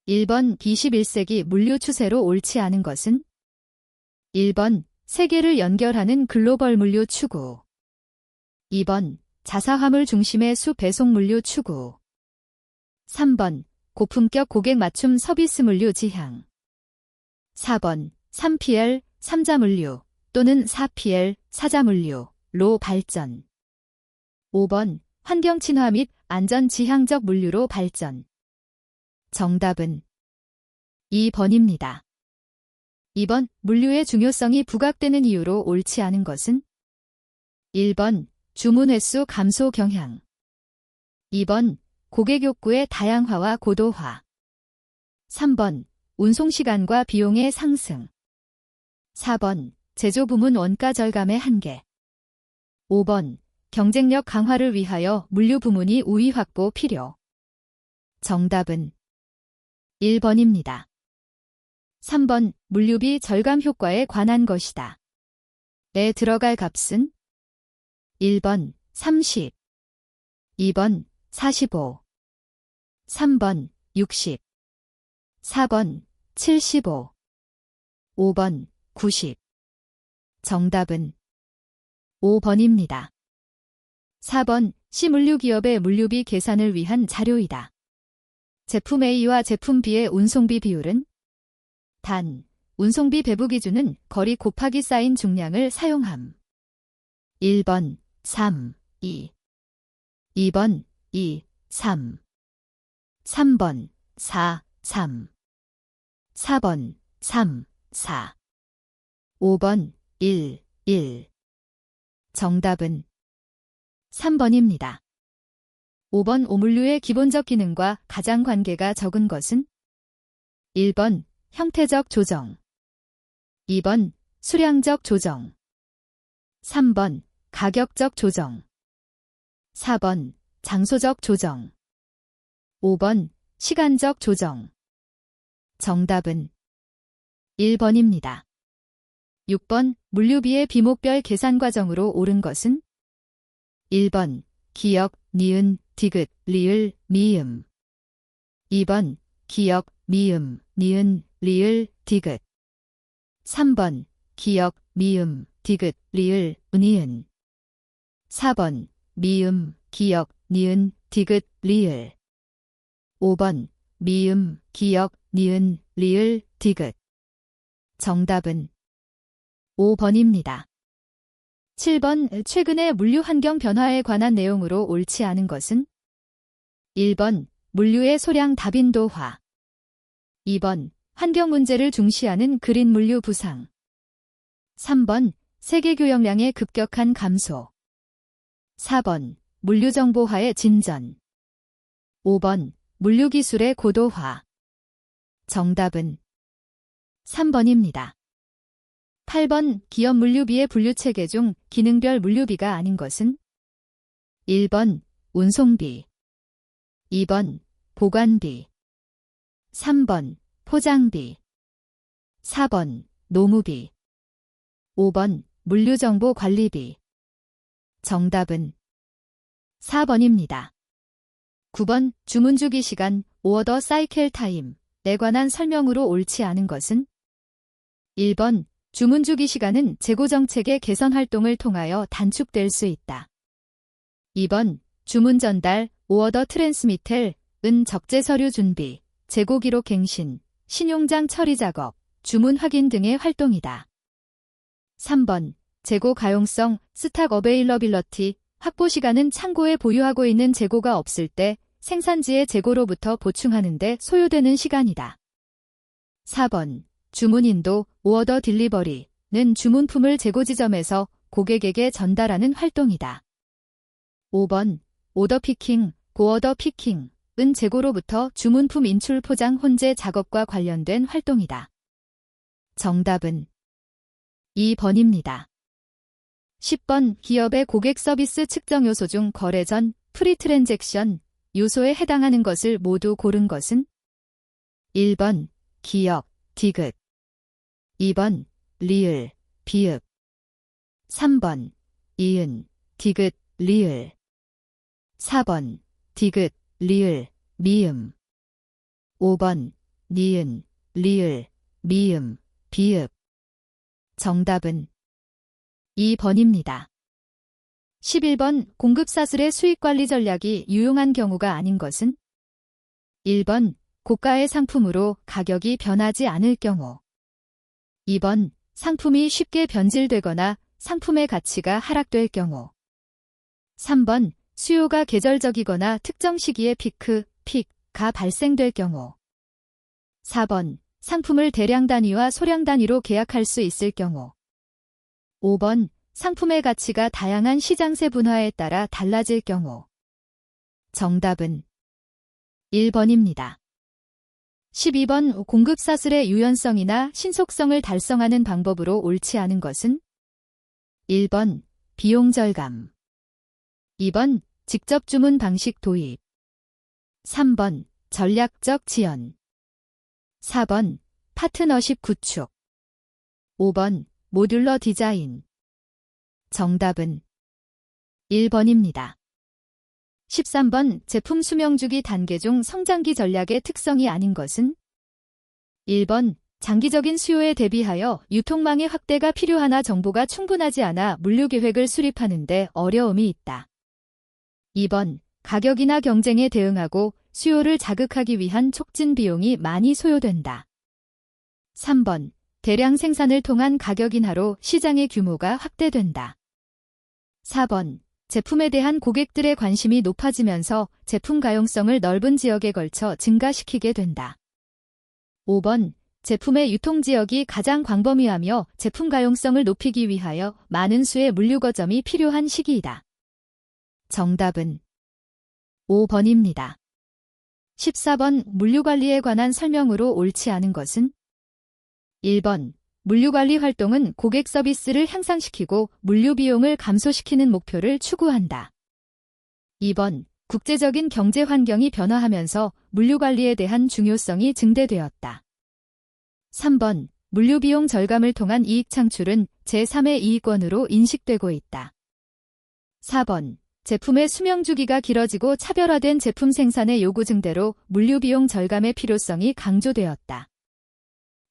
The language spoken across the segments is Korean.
1번 21세기 물류 추세로 옳지 않은 것은? 1번 세계를 연결하는 글로벌 물류 추구. 2번 자사화물 중심의 수배송 물류 추구. 3번 고품격 고객 맞춤 서비스 물류 지향. 4번 3PL, 3자 물류 또는 4PL, 4자 물류로 발전. 5번 환경 친화 및 안전 지향적 물류로 발전. 정답은 2번입니다. 2번 물류의 중요성이 부각되는 이유로 옳지 않은 것은? 1번 주문 횟수 감소 경향. 2번 고객 욕구의 다양화와 고도화. 3번 운송시간과 비용의 상승. 4번 제조 부문 원가 절감의 한계. 5번 경쟁력 강화를 위하여 물류 부문이 우위 확보 필요. 정답은 1번입니다. 3번 물류비 절감 효과에 관한 것이다. 에 들어갈 값은? 1번 30, 2번 45, 3번 60, 4번 75, 5번 90. 정답은 5번입니다. 4번 C물류기업의 물류비 계산을 위한 자료이다. 제품 A와 제품 B의 운송비 비율은? 단, 운송비 배부 기준은 거리 곱하기 쌓인 중량을 사용함. 1번 3, 2, 2번 2, 3, 3번 4, 3, 4번 3, 4, 5번 1, 1. 정답은 3번입니다. 5번 오물류의 기본적 기능과 가장 관계가 적은 것은? 1번 형태적 조정, 2번 수량적 조정, 3번 가격적 조정, 4번 장소적 조정, 5번 시간적 조정. 정답은 1번입니다. 6번 물류비의 비목별 계산 과정으로 옳은 것은? 1번 기역, 니은, 디귿, 리을, 미음. 2번 기역, 미음, 니은, 리을, 디귿. 3번 기역, 미음, 디귿, 리을, 니은. 4번 미음, 기역, 니은, 디귿, 리을. 5번 미음, 기역, 니은, 리을, 디귿. 정답은 5번입니다. 7번 최근의 물류 환경 변화에 관한 내용으로 옳지 않은 것은? 1번 물류의 소량 다빈도화. 2번 환경 문제를 중시하는 그린 물류 부상. 3번 세계 교역량의 급격한 감소. 4번 물류 정보화의 진전. 5번 물류 기술의 고도화. 정답은 3번입니다. 8번 기업 물류비의 분류체계 중 기능별 물류비가 아닌 것은? 1번 운송비, 2번 보관비, 3번 포장비, 4번 노무비, 5번 물류정보관리비. 정답은 4번입니다. 9번 주문 주기 시간, 오어더 사이클 타임에 관한 설명으로 옳지 않은 것은? 1번 주문 주기 시간은 재고 정책의 개선 활동을 통하여 단축될 수 있다. 2번 주문 전달, 오어더 트랜스미텔은 적재 서류 준비, 재고 기록 갱신, 신용장 처리 작업, 주문 확인 등의 활동이다. 3번 재고 가용성, 스탁 어베일러빌러티, 확보 시간은 창고에 보유하고 있는 재고가 없을 때 생산지의 재고로부터 보충하는 데 소요되는 시간이다. 4번 주문 인도, 오어더 딜리버리는 주문품을 재고 지점에서 고객에게 전달하는 활동이다. 5번 오더 피킹, 고어더 피킹은 재고로부터 주문품 인출 포장 혼재 작업과 관련된 활동이다. 정답은 2번입니다. 10번 기업의 고객 서비스 측정 요소 중 거래 전 프리트랜잭션 요소에 해당하는 것을 모두 고른 것은? 1번 기역, 디귿, 2번 리을, 비읍, 3번 이은, 디귿, 리을, 4번 디귿, 리을, 미음, 5번 니은, 리을, 미음, 비읍. 정답은 2번입니다. 11번 공급사슬의 수익관리 전략이 유용한 경우가 아닌 것은 1번 고가의 상품으로 가격이 변하지 않을 경우 2번 상품이 쉽게 변질되거나 상품의 가치가 하락될 경우 3번 수요가 계절적이거나 특정 시기에 픽가 발생될 경우 4번 상품을 대량 단위와 소량 단위로 계약할 수 있을 경우 5번 상품의 가치가 다양한 시장세 분화에 따라 달라질 경우 정답은 1번입니다. 12번 공급사슬의 유연성이나 신속성을 달성하는 방법으로 옳지 않은 것은 1번 비용 절감 2번 직접 주문 방식 도입 3번 전략적 지연 4번 파트너십 구축 5번 모듈러 디자인 정답은 1번입니다. 13번 제품 수명주기 단계 중 성장기 전략의 특성이 아닌 것은 1번 장기적인 수요에 대비하여 유통망의 확대가 필요하나 정보가 충분하지 않아 물류계획을 수립하는 데 어려움이 있다. 2번 가격이나 경쟁에 대응하고 수요를 자극하기 위한 촉진 비용이 많이 소요된다. 3번 대량 생산을 통한 가격 인하로 시장의 규모가 확대된다. 4번 제품에 대한 고객들의 관심이 높아지면서 제품 가용성을 넓은 지역에 걸쳐 증가시키게 된다. 5번 제품의 유통지역이 가장 광범위하며 제품 가용성을 높이기 위하여 많은 수의 물류 거점이 필요한 시기이다. 정답은 5번입니다. 14번 물류관리에 관한 설명으로 옳지 않은 것은 1번 물류관리 활동은 고객 서비스를 향상시키고 물류 비용을 감소시키는 목표를 추구한다. 2번 국제적인 경제 환경이 변화하면서 물류관리에 대한 중요성이 증대되었다. 3번 물류 비용 절감을 통한 이익 창출은 제3의 이익원으로 인식되고 있다. 4번 제품의 수명주기가 길어지고 차별화된 제품 생산의 요구 증대로 물류비용 절감의 필요성이 강조되었다.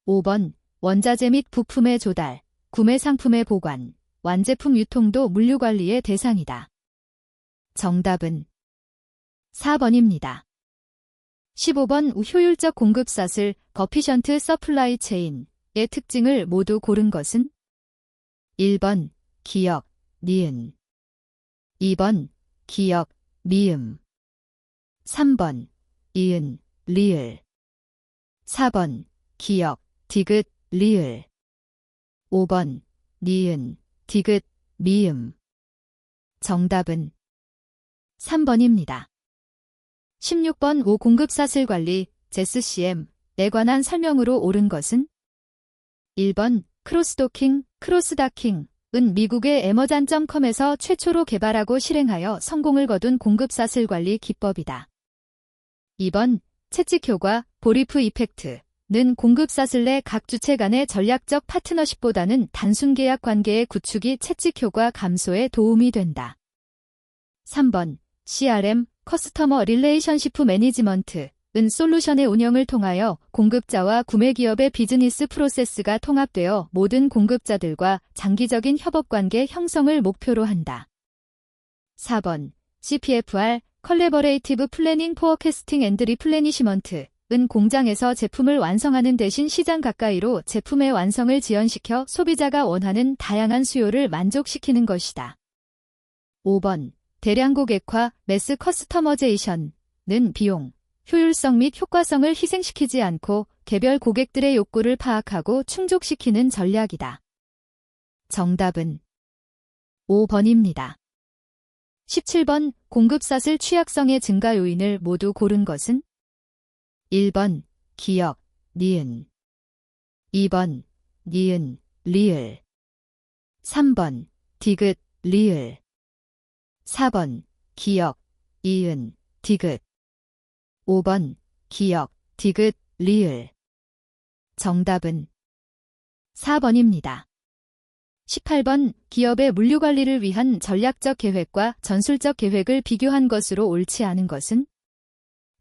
5번 원자재 및 부품의 조달, 구매 상품의 보관, 완제품 유통도 물류관리의 대상이다. 정답은 4번입니다. 15번 효율적 공급사슬, 버피션트 서플라이 체인의 특징을 모두 고른 것은 1번 기역, 니은 2번 기역, 미음 3번 이은, 리을 4번 기역, 디귿, 리을 5번 니은, 디귿, 미음 정답은 3번입니다. 16번 공급사슬 관리, ZCM에 관한 설명으로 옳은 것은 1번 크로스도킹, 크로스다킹 은 미국의 에머잔.com에서 최초로 개발하고 실행하여 성공을 거둔 공급사슬 관리 기법이다. 2번 채찍 효과, 보리프 이펙트는 공급사슬 내 각 주체 간의 전략적 파트너십보다는 단순 계약 관계의 구축이 채찍 효과 감소에 도움이 된다. 3번 CRM, 커스터머 릴레이션시프 매니지먼트 은 솔루션의 운영을 통하여 공급자와 구매기업의 비즈니스 프로세스가 통합되어 모든 공급자들과 장기적인 협업관계 형성을 목표로 한다. 4번 CPFR, 컬래버레이티브 플래닝 포어캐스팅 앤드 리플래니시먼트 은 공장에서 제품을 완성하는 대신 시장 가까이로 제품의 완성을 지연시켜 소비자가 원하는 다양한 수요를 만족시키는 것이다. 5번 대량 고객화, 매스 커스터머제이션은 비용, 효율성 및 효과성을 희생시키지 않고 개별 고객들의 욕구를 파악하고 충족시키는 전략이다. 정답은 5번입니다. 17번 공급사슬 취약성의 증가 요인을 모두 고른 것은 1번 기역, 니은 2번 니은, 리을 3번 디귿, 리을 4번 기역, 이은, 디귿 5번 기역, 디귿, 리을 정답은 4번입니다. 18번 기업의 물류관리를 위한 전략적 계획과 전술적 계획을 비교한 것으로 옳지 않은 것은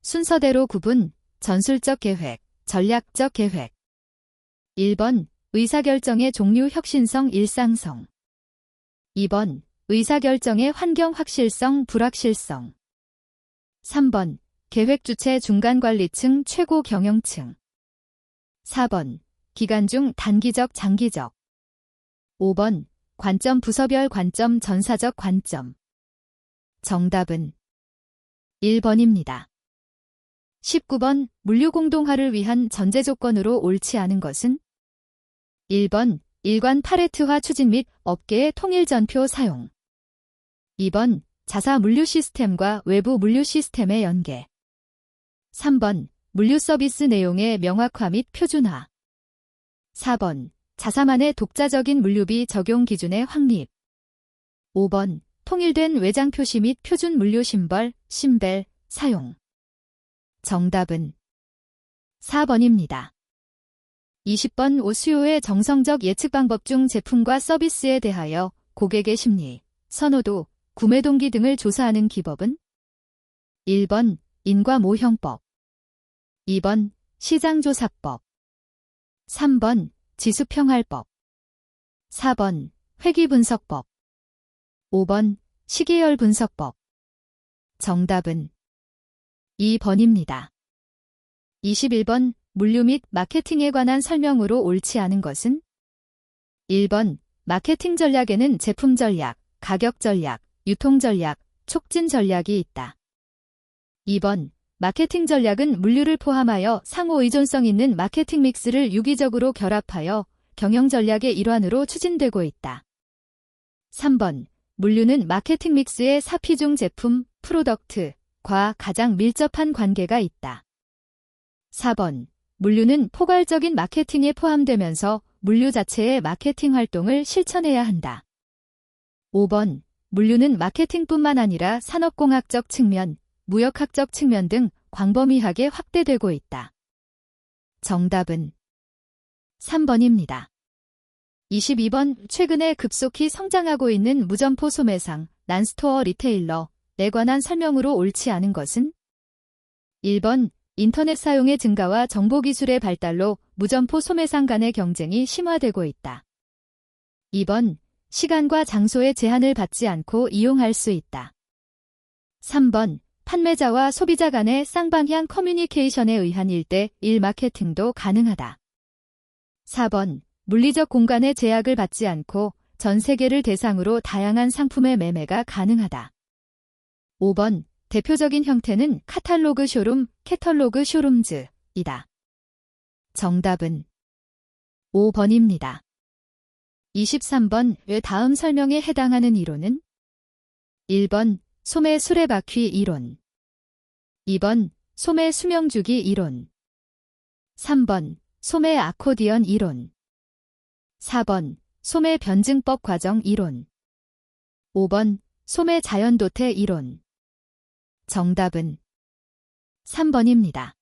순서대로 구분, 전술적 계획, 전략적 계획. 1번 의사결정의 종류 혁신성 일상성. 2번 의사결정의 환경 확실성 불확실성. 3번 계획 주체 중간관리층 최고 경영층. 4번 기간 중 단기적 장기적. 5번 관점 부서별 관점 전사적 관점. 정답은 1번입니다. 19번 물류 공동화를 위한 전제 조건으로 옳지 않은 것은? 1번 일관 파레트화 추진 및 업계의 통일 전표 사용. 2번 자사 물류 시스템과 외부 물류 시스템의 연계. 3번 물류 서비스 내용의 명확화 및 표준화. 4번 자사만의 독자적인 물류비 적용 기준의 확립. 5번 통일된 외장 표시 및 표준 물류 심벌, 심벨, 사용. 정답은 4번입니다. 20번 옷 수요의 정성적 예측 방법 중 제품과 서비스에 대하여 고객의 심리, 선호도, 구매 동기 등을 조사하는 기법은? 1번 인과모형법. 2번 시장조사법. 3번 지수평할법. 4번 회귀분석법. 5번 시계열 분석법. 정답은 2번입니다. 21번 물류 및 마케팅에 관한 설명으로 옳지 않은 것은? 1번 마케팅 전략에는 제품 전략, 가격 전략, 유통 전략, 촉진 전략이 있다. 2번 마케팅 전략은 물류를 포함하여 상호 의존성 있는 마케팅 믹스를 유기적으로 결합하여 경영 전략의 일환으로 추진되고 있다. 3번 물류는 마케팅 믹스의 사피중 제품, 프로덕트과 가장 밀접한 관계가 있다. 4번 물류는 포괄적인 마케팅에 포함되면서 물류 자체의 마케팅 활동을 실천해야 한다. 5번 물류는 마케팅뿐만 아니라 산업공학적 측면, 무역학적 측면 등 광범위하게 확대되고 있다. 정답은 3번입니다. 22번 최근에 급속히 성장하고 있는 무점포 소매상, 난스토어 리테일러에 관한 설명으로 옳지 않은 것은? 1번 인터넷 사용의 증가와 정보기술의 발달로 무점포 소매상 간의 경쟁이 심화되고 있다. 2번 시간과 장소의 제한을 받지 않고 이용할 수 있다. 3번 판매자와 소비자 간의 쌍방향 커뮤니케이션에 의한 1:1 마케팅도 가능하다. 4번 물리적 공간의 제약을 받지 않고 전 세계를 대상으로 다양한 상품의 매매가 가능하다. 5번 대표적인 형태는 카탈로그 쇼룸, 캐털로그 쇼룸즈이다. 정답은 5번입니다. 23번 의 다음 설명에 해당하는 이론은? 1번 소매 수레바퀴 이론. 2번 소매 수명주기 이론. 3번 소매 아코디언 이론. 4번 소매 변증법 과정 이론. 5번 소매 자연도태 이론. 정답은 3번입니다.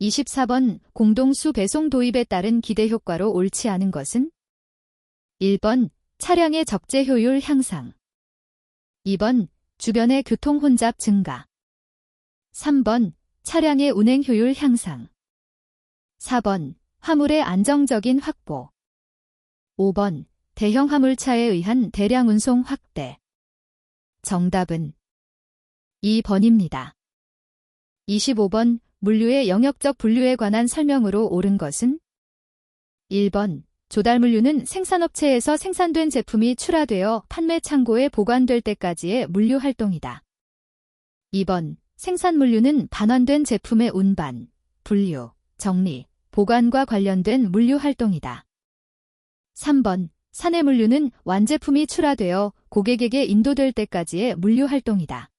24번 공동수 배송 도입에 따른 기대 효과로 옳지 않은 것은? 1번 차량의 적재 효율 향상. 2번 주변의 교통 혼잡 증가. 3번 차량의 운행 효율 향상. 4번 화물의 안정적인 확보. 5번 대형 화물차에 의한 대량 운송 확대. 정답은 2번입니다. 25번 물류의 영역적 분류에 관한 설명으로 옳은 것은? 1번 조달물류는 생산업체에서 생산된 제품이 출하되어 판매 창고에 보관될 때까지의 물류 활동이다. 2번 생산물류는 반환된 제품의 운반, 분류, 정리, 보관과 관련된 물류 활동이다. 3번 사내물류는 완제품이 출하되어 고객에게 인도될 때까지의 물류 활동이다.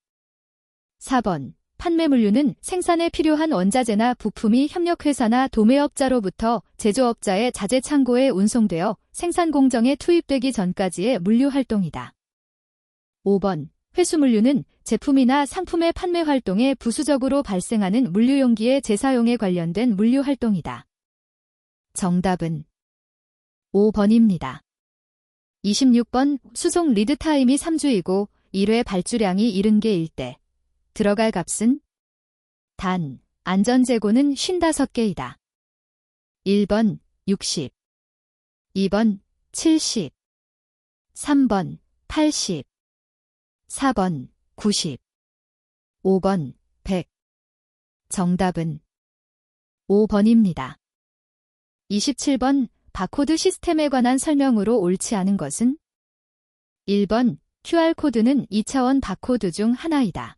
4번 판매물류는 생산에 필요한 원자재나 부품이 협력회사나 도매업자로부터 제조업자의 자재창고에 운송되어 생산 공정에 투입되기 전까지의 물류 활동이다. 5번 회수물류는 제품이나 상품의 판매 활동에 부수적으로 발생하는 물류용기의 재사용에 관련된 물류 활동이다. 정답은 5번입니다. 26번 수송 리드타임이 3주이고 1회 발주량이 70개일 때 들어갈 값은? 단, 안전재고는 55개이다. 1번 60, 2번 70, 3번 80, 4번 90, 5번 100. 정답은 5번입니다. 27번 바코드 시스템에 관한 설명으로 옳지 않은 것은? 1번 QR코드는 2차원 바코드 중 하나이다.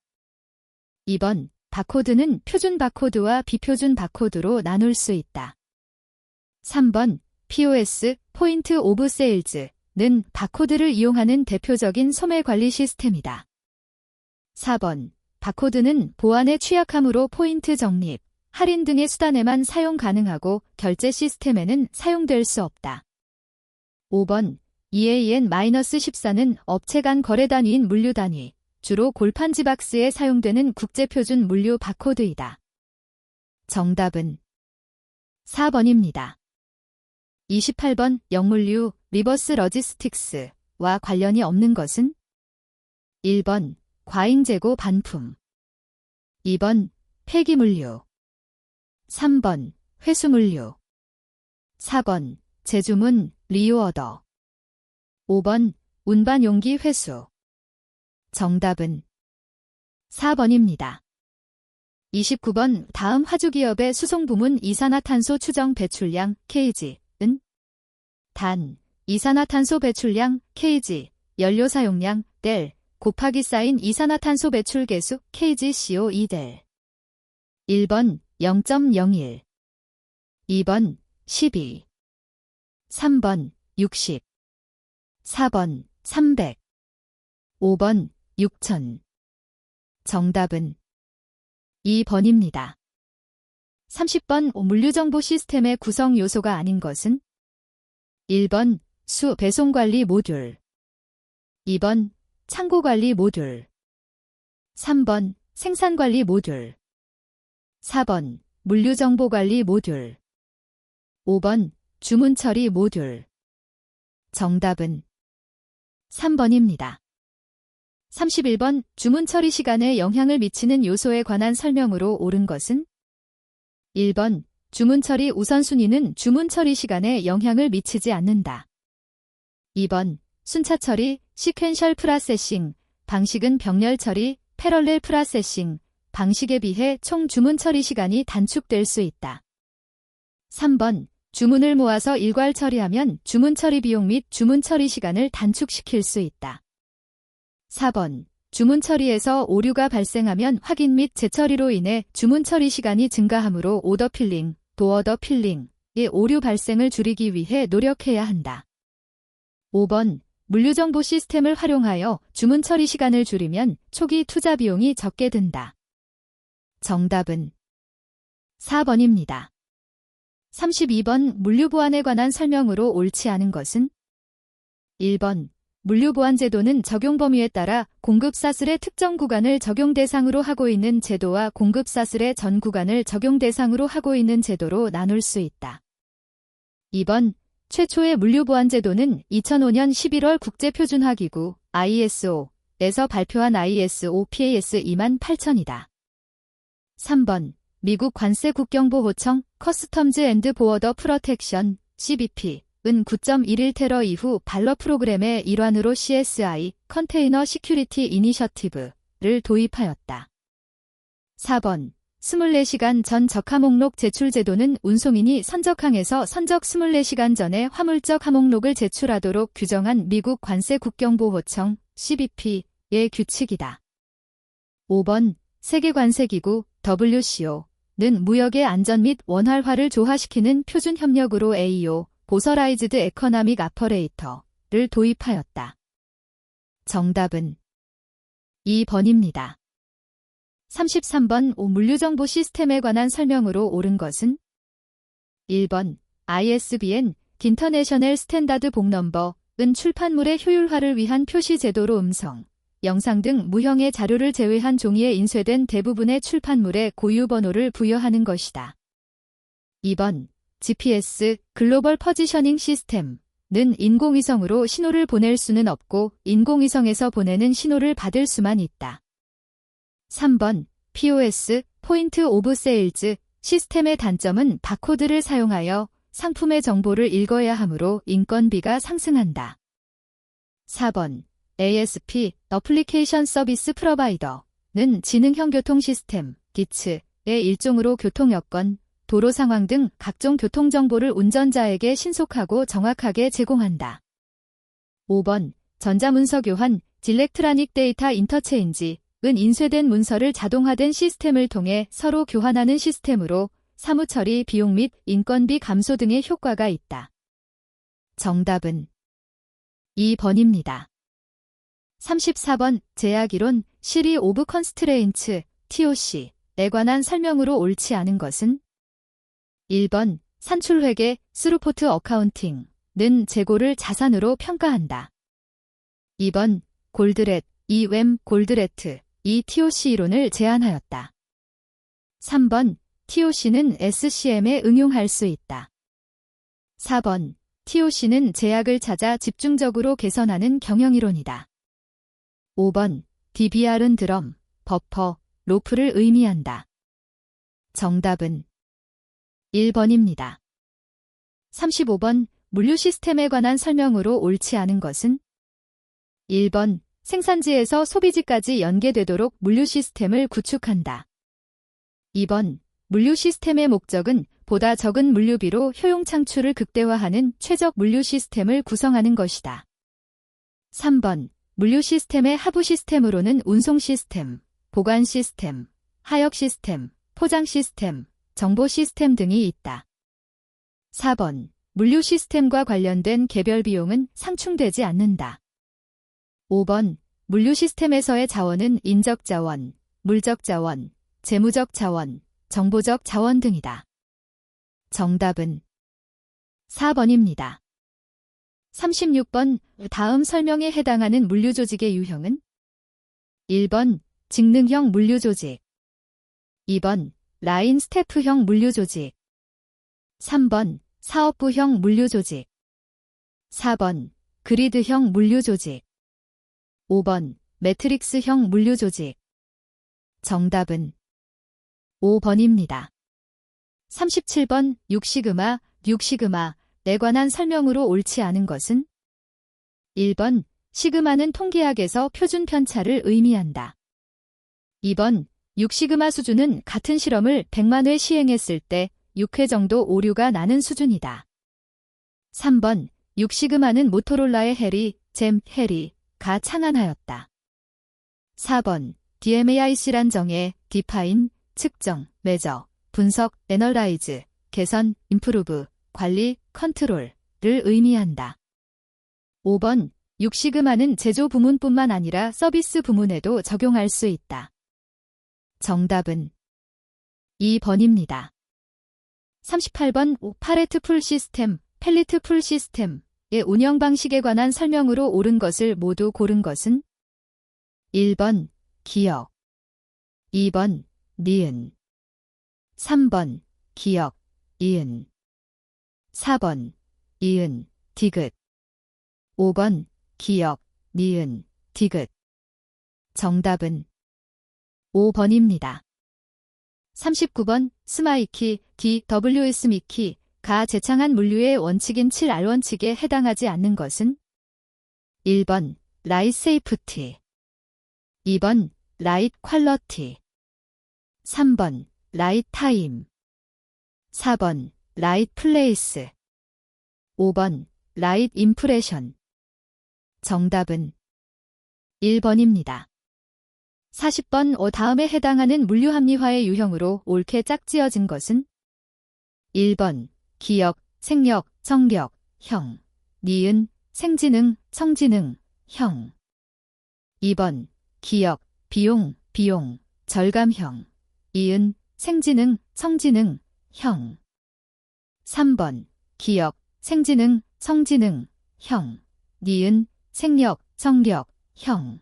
2번 바코드는 표준 바코드와 비표준 바코드로 나눌 수 있다. 3번 POS, 포인트 오브 세일즈는 바코드를 이용하는 대표적인 소매 관리 시스템이다. 4번 바코드는 보안에 취약하므로 포인트 적립, 할인 등의 수단에만 사용 가능하고 결제 시스템에는 사용될 수 없다. 5번 EAN-14는 업체 간 거래 단위인 물류 단위, 주로 골판지 박스에 사용되는 국제표준 물류 바코드이다. 정답은 4번입니다. 28번 영물류, 리버스 러지스틱스와 관련이 없는 것은? 1번 과잉재고 반품, 2번 폐기물류, 3번 회수물류, 4번 재주문 리오어더, 5번 운반용기 회수. 정답은 4번입니다. 29번 다음 화주기업의 수송부문 이산화탄소 추정 배출량 kg은? 단, 이산화탄소 배출량 kg, 연료 사용량 델, 곱하기 쌓인 이산화탄소 배출 계수 kg/co2 델. 1번 0.01, 2번 12, 3번 60, 4번 300, 5번 6000. 정답은 2번입니다. 30번 물류정보 시스템의 구성 요소가 아닌 것은? 1번 수 배송관리 모듈, 2번 창고관리 모듈, 3번 생산관리 모듈, 4번 물류정보관리 모듈, 5번 주문처리 모듈. 정답은 3번입니다. 31번 주문처리 시간에 영향을 미치는 요소에 관한 설명으로 옳은 것은? 1번 주문처리 우선순위는 주문처리 시간에 영향을 미치지 않는다. 2번 순차처리, 시퀀셜 프로세싱, 방식은 병렬처리, 패럴렐 프로세싱, 방식에 비해 총 주문처리 시간이 단축될 수 있다. 3번 주문을 모아서 일괄 처리하면 주문처리 비용 및 주문처리 시간을 단축시킬 수 있다. 4번 주문처리에서 오류가 발생하면 확인 및 재처리로 인해 주문처리 시간이 증가하므로 오더필링, 도어더필링의 오류 발생을 줄이기 위해 노력해야 한다. 5번 물류정보 시스템을 활용하여 주문처리 시간을 줄이면 초기 투자 비용이 적게 든다. 정답은 4번입니다. 32번 물류보안에 관한 설명으로 옳지 않은 것은? 1번 물류보안제도는 적용 범위에 따라 공급사슬의 특정 구간을 적용 대상으로 하고 있는 제도와 공급사슬의 전 구간을 적용 대상으로 하고 있는 제도로 나눌 수 있다. 2번 최초의 물류보안제도는 2005년 11월 국제표준화기구 ISO에서 발표한 ISO PAS 28000이다. 3번 미국 관세국경보호청 커스텀즈 앤드 보어더 프로텍션 CBP은 9.11 테러 이후 발러 프로그램의 일환으로 CSI 컨테이너 시큐리티 이니셔티브를 도입하였다. 4번 24시간 전 적하 목록 제출 제도는 운송인이 선적항에서 선적 24시간 전에 화물적 하목록을 제출하도록 규정한 미국 관세국경보호청 CBP의 규칙이다. 5번 세계관세기구 WCO는 무역의 안전 및 원활화를 조화시키는 표준 협력으로 AO, 보서라이즈드 에커나믹 아퍼레이터를 도입하였다. 정답은 2번입니다. 33번 물류정보 시스템에 관한 설명으로 옳은 것은? 1번 ISBN, 인터내셔널 스탠다드 복넘버은 출판물의 효율화를 위한 표시 제도로 음성, 영상 등 무형의 자료를 제외한 종이에 인쇄된 대부분의 출판물에 고유 번호를 부여하는 것이다. 2번 GPS, 글로벌 퍼지셔닝 시스템은 인공위성으로 신호를 보낼 수는 없고 인공위성에서 보내는 신호를 받을 수만 있다. 3번 POS, 포인트 오브 세일즈 시스템의 단점은 바코드를 사용하여 상품의 정보를 읽어야 하므로 인건비가 상승한다. 4번 ASP 어플리케이션 서비스 프로바이더는 지능형 교통 시스템 기츠의 일종으로 교통 여건, 도로 상황 등 각종 교통 정보를 운전자에게 신속하고 정확하게 제공한다. 5번 전자문서 교환 일렉트로닉 데이터 인터체인지은 인쇄된 문서를 자동화된 시스템을 통해 서로 교환하는 시스템으로 사무 처리 비용 및 인건비 감소 등의 효과가 있다. 정답은 2번입니다. 34번 제약이론 시리 오브 컨스트레인츠 TOC에 관한 설명으로 옳지 않은 것은 1번 산출회계 스루포트 어카운팅는 재고를 자산으로 평가한다. 2번 골드렛 EWM 골드레트 이 TOC 이론을 제안하였다. 3번 TOC는 SCM에 응용할 수 있다. 4번 TOC는 제약을 찾아 집중적으로 개선하는 경영이론이다. 5번 DBR은 드럼, 버퍼, 로프를 의미한다. 정답은 1번입니다. 35번 물류 시스템에 관한 설명으로 옳지 않은 것은 1번 생산지에서 소비지까지 연계되도록 물류 시스템을 구축한다. 2번 물류 시스템의 목적은 보다 적은 물류비로 효용 창출을 극대화하는 최적 물류 시스템을 구성하는 것이다. 3번 물류 시스템의 하부 시스템으로는 운송 시스템, 보관 시스템, 하역 시스템, 포장 시스템, 정보 시스템 등이 있다. 4번 물류 시스템과 관련된 개별 비용은 상충되지 않는다. 5번 물류 시스템에서의 자원은 인적 자원, 물적 자원, 재무적 자원, 정보적 자원 등이다. 정답은 4번입니다. 36번 다음 설명에 해당하는 물류 조직의 유형은 1번 직능형 물류 조직 2번 라인 스태프형 물류 조직 3번 사업부형 물류 조직 4번 그리드형 물류 조직 5번 매트릭스형 물류 조직 정답은 5번입니다. 37번 6시그마에 관한 설명으로 옳지 않은 것은 1번 시그마는 통계학에서 표준 편차를 의미한다. 2번 6시그마 수준은 같은 실험을 100만 회 시행했을 때 6회 정도 오류가 나는 수준이다. 3번 6시그마는 모토롤라의 해리가 창안하였다. 4번 DMAIC란 정의 디파인, 측정, 메저, 분석, 애널라이즈, 개선, 임프루브, 관리, 컨트롤을 의미한다. 5번 6시그마는 제조 부문뿐만 아니라 서비스 부문에도 적용할 수 있다. 정답은 2번입니다. 38번 파레트 풀 시스템, 펠리트 풀 시스템의 운영 방식에 관한 설명으로 옳은 것을 모두 고른 것은 1번 기역 2번 니은 3번 기역 이은 4번 이은 디귿 5번 기역 니은 디귿 정답은 5번입니다. 39번 스마이키 DWS 미키가 제창한 물류의 원칙인 7R 원칙에 해당하지 않는 것은 1번 라이트 세이프티 2번 라이트 퀄러티 3번 라이트 타임 4번 라이트 플레이스 5번 라이트 임프레션 정답은 1번입니다. 40번 다음에 해당하는 물류 합리화의 유형으로 옳게 짝지어진 것은 1번 기역, 생력, 정력, 형, 니은, 생지능, 청지능, 형 2번 기역, 비용, 절감형, 이은, 생지능, 청지능, 형 3번 기역, 생지능, 청지능, 형, 니은, 생력, 정력, 형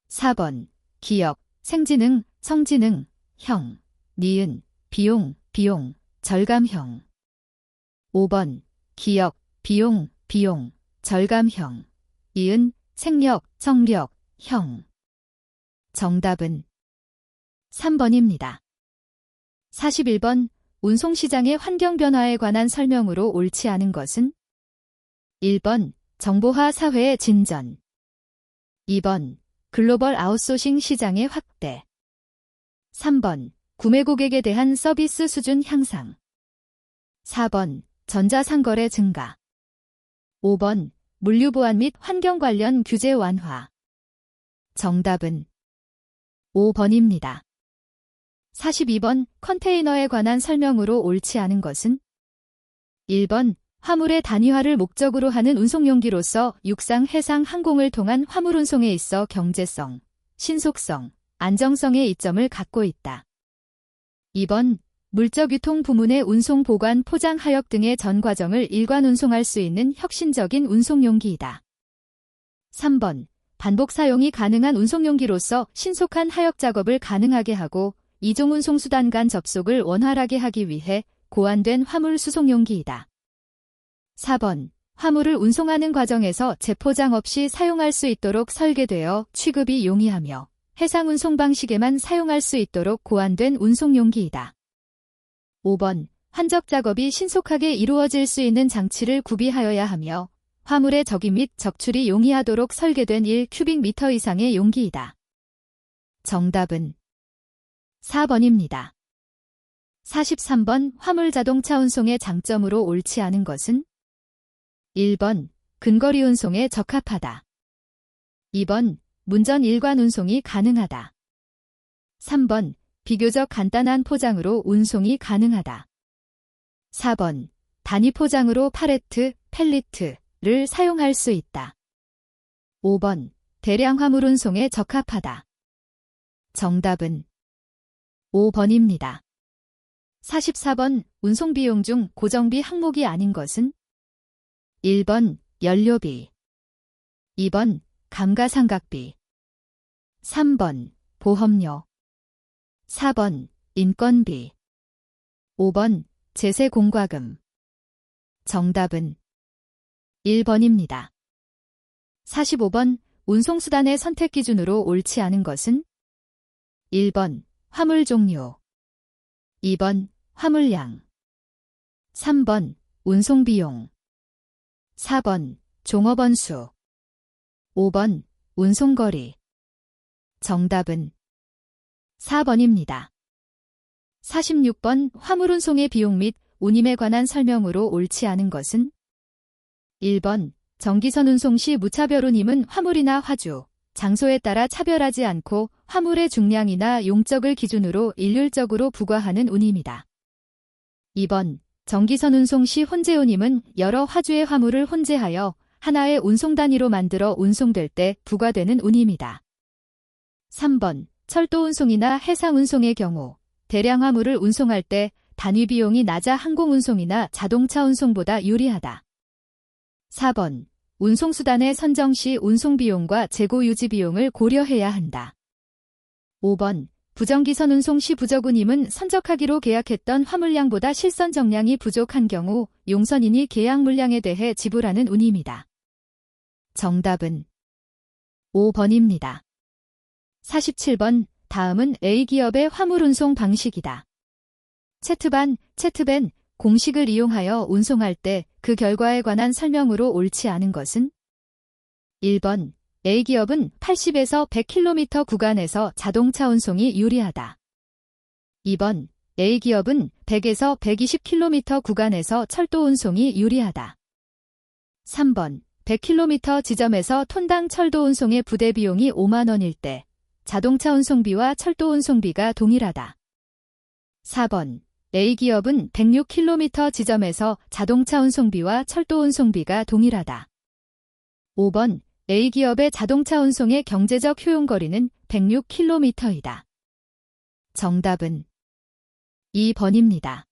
4번 기역, 생지능, 청지능, 형, 니은, 비용, 절감형 5번 기역, 비용, 절감형, 이은, 생력, 정력, 형 정답은 3번입니다. 41번 운송시장의 환경 변화에 관한 설명으로 옳지 않은 것은 1번 정보화 사회의 진전 2번 글로벌 아웃소싱 시장의 확대 3번 구매 고객에 대한 서비스 수준 향상 4번 전자상거래 증가 5번 물류 보안 및 환경 관련 규제 완화 정답은 5번입니다. 42번 컨테이너에 관한 설명으로 옳지 않은 것은 1번 화물의 단위화를 목적으로 하는 운송용기로서 육상, 해상, 항공을 통한 화물 운송에 있어 경제성, 신속성, 안정성의 이점을 갖고 있다. 2번 물적 유통 부문의 운송, 보관, 포장, 하역 등의 전 과정을 일관 운송할 수 있는 혁신적인 운송용기이다. 3번 반복 사용이 가능한 운송용기로서 신속한 하역 작업을 가능하게 하고 이종 운송수단 간 접속을 원활하게 하기 위해 고안된 화물 수송용기이다. 4번 화물을 운송하는 과정에서 재포장 없이 사용할 수 있도록 설계되어 취급이 용이하며 해상 운송 방식에만 사용할 수 있도록 고안된 운송용기이다. 5번 환적 작업이 신속하게 이루어질 수 있는 장치를 구비하여야 하며 화물의 적임 및 적출이 용이하도록 설계된 1큐빅미터 이상의 용기이다. 정답은 4번입니다. 43번 화물 자동차 운송의 장점으로 옳지 않은 것은 1번 근거리 운송에 적합하다. 2번 문전 일관 운송이 가능하다. 3번 비교적 간단한 포장으로 운송이 가능하다. 4번 단위 포장으로 팔레트, 펠리트를 사용할 수 있다. 5번 대량 화물 운송에 적합하다. 정답은 5번입니다. 44번 운송비용 중 고정비 항목이 아닌 것은 1번 연료비 2번 감가상각비 3번 보험료 4번 인건비 5번 제세공과금 정답은 1번입니다. 45번 운송수단의 선택 기준으로 옳지 않은 것은 1번 화물 종류 2번 화물량 3번 운송비용 4번 종업원 수 5번 운송거리 정답은 4번입니다. 46번 화물 운송의 비용 및 운임에 관한 설명으로 옳지 않은 것은 1번 정기선 운송 시 무차별 운임은 화물이나 화주, 장소에 따라 차별하지 않고 화물의 중량이나 용적을 기준으로 일률적으로 부과하는 운임이다. 2번 정기선 운송 시 혼재 운임은 여러 화주의 화물을 혼재하여 하나의 운송 단위로 만들어 운송될 때 부과되는 운임이다. 3번 철도 운송이나 해상 운송의 경우 대량 화물을 운송할 때 단위 비용이 낮아 항공 운송이나 자동차 운송보다 유리하다. 4번 운송수단의 선정 시 운송비용과 재고 유지 비용을 고려해야 한다. 5번 부정기선 운송 시 부적운임은 선적하기로 계약했던 화물량보다 실선 정량이 부족한 경우 용선인이 계약 물량에 대해 지불하는 운임이다. 정답은 5번입니다. 47번 다음은 A기업의 화물 운송 방식이다. 채트밴 공식을 이용하여 운송할 때 그 결과에 관한 설명으로 옳지 않은 것은 1번 A기업은 80에서 100km 구간에서 자동차 운송이 유리하다. 2번 A기업은 100에서 120km 구간에서 철도 운송이 유리하다. 3번 100km 지점에서 톤당 철도 운송의 부대 비용이 5만 원일 때 자동차 운송비와 철도 운송비가 동일하다. 4번 A기업은 106km 지점에서 자동차 운송비와 철도 운송비가 동일하다. 5번 A기업의 자동차 운송의 경제적 효용거리는 106km이다. 정답은 2번입니다.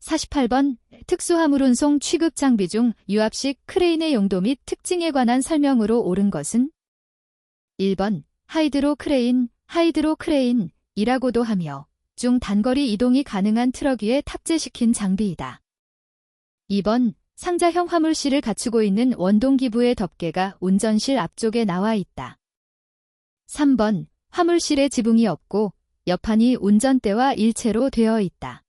48번 특수화물 운송 취급 장비 중 유압식 크레인의 용도 및 특징에 관한 설명으로 옳은 것은 1번 하이드로 크레인이라고도 하며 중단거리 이동이 가능한 트럭 위에 탑재시킨 장비이다. 2번 상자형 화물실을 갖추고 있는 원동 기부의 덮개가 운전실 앞쪽에 나와 있다. 3번 화물실에 지붕이 없고 옆판이 운전대와 일체로 되어 있다.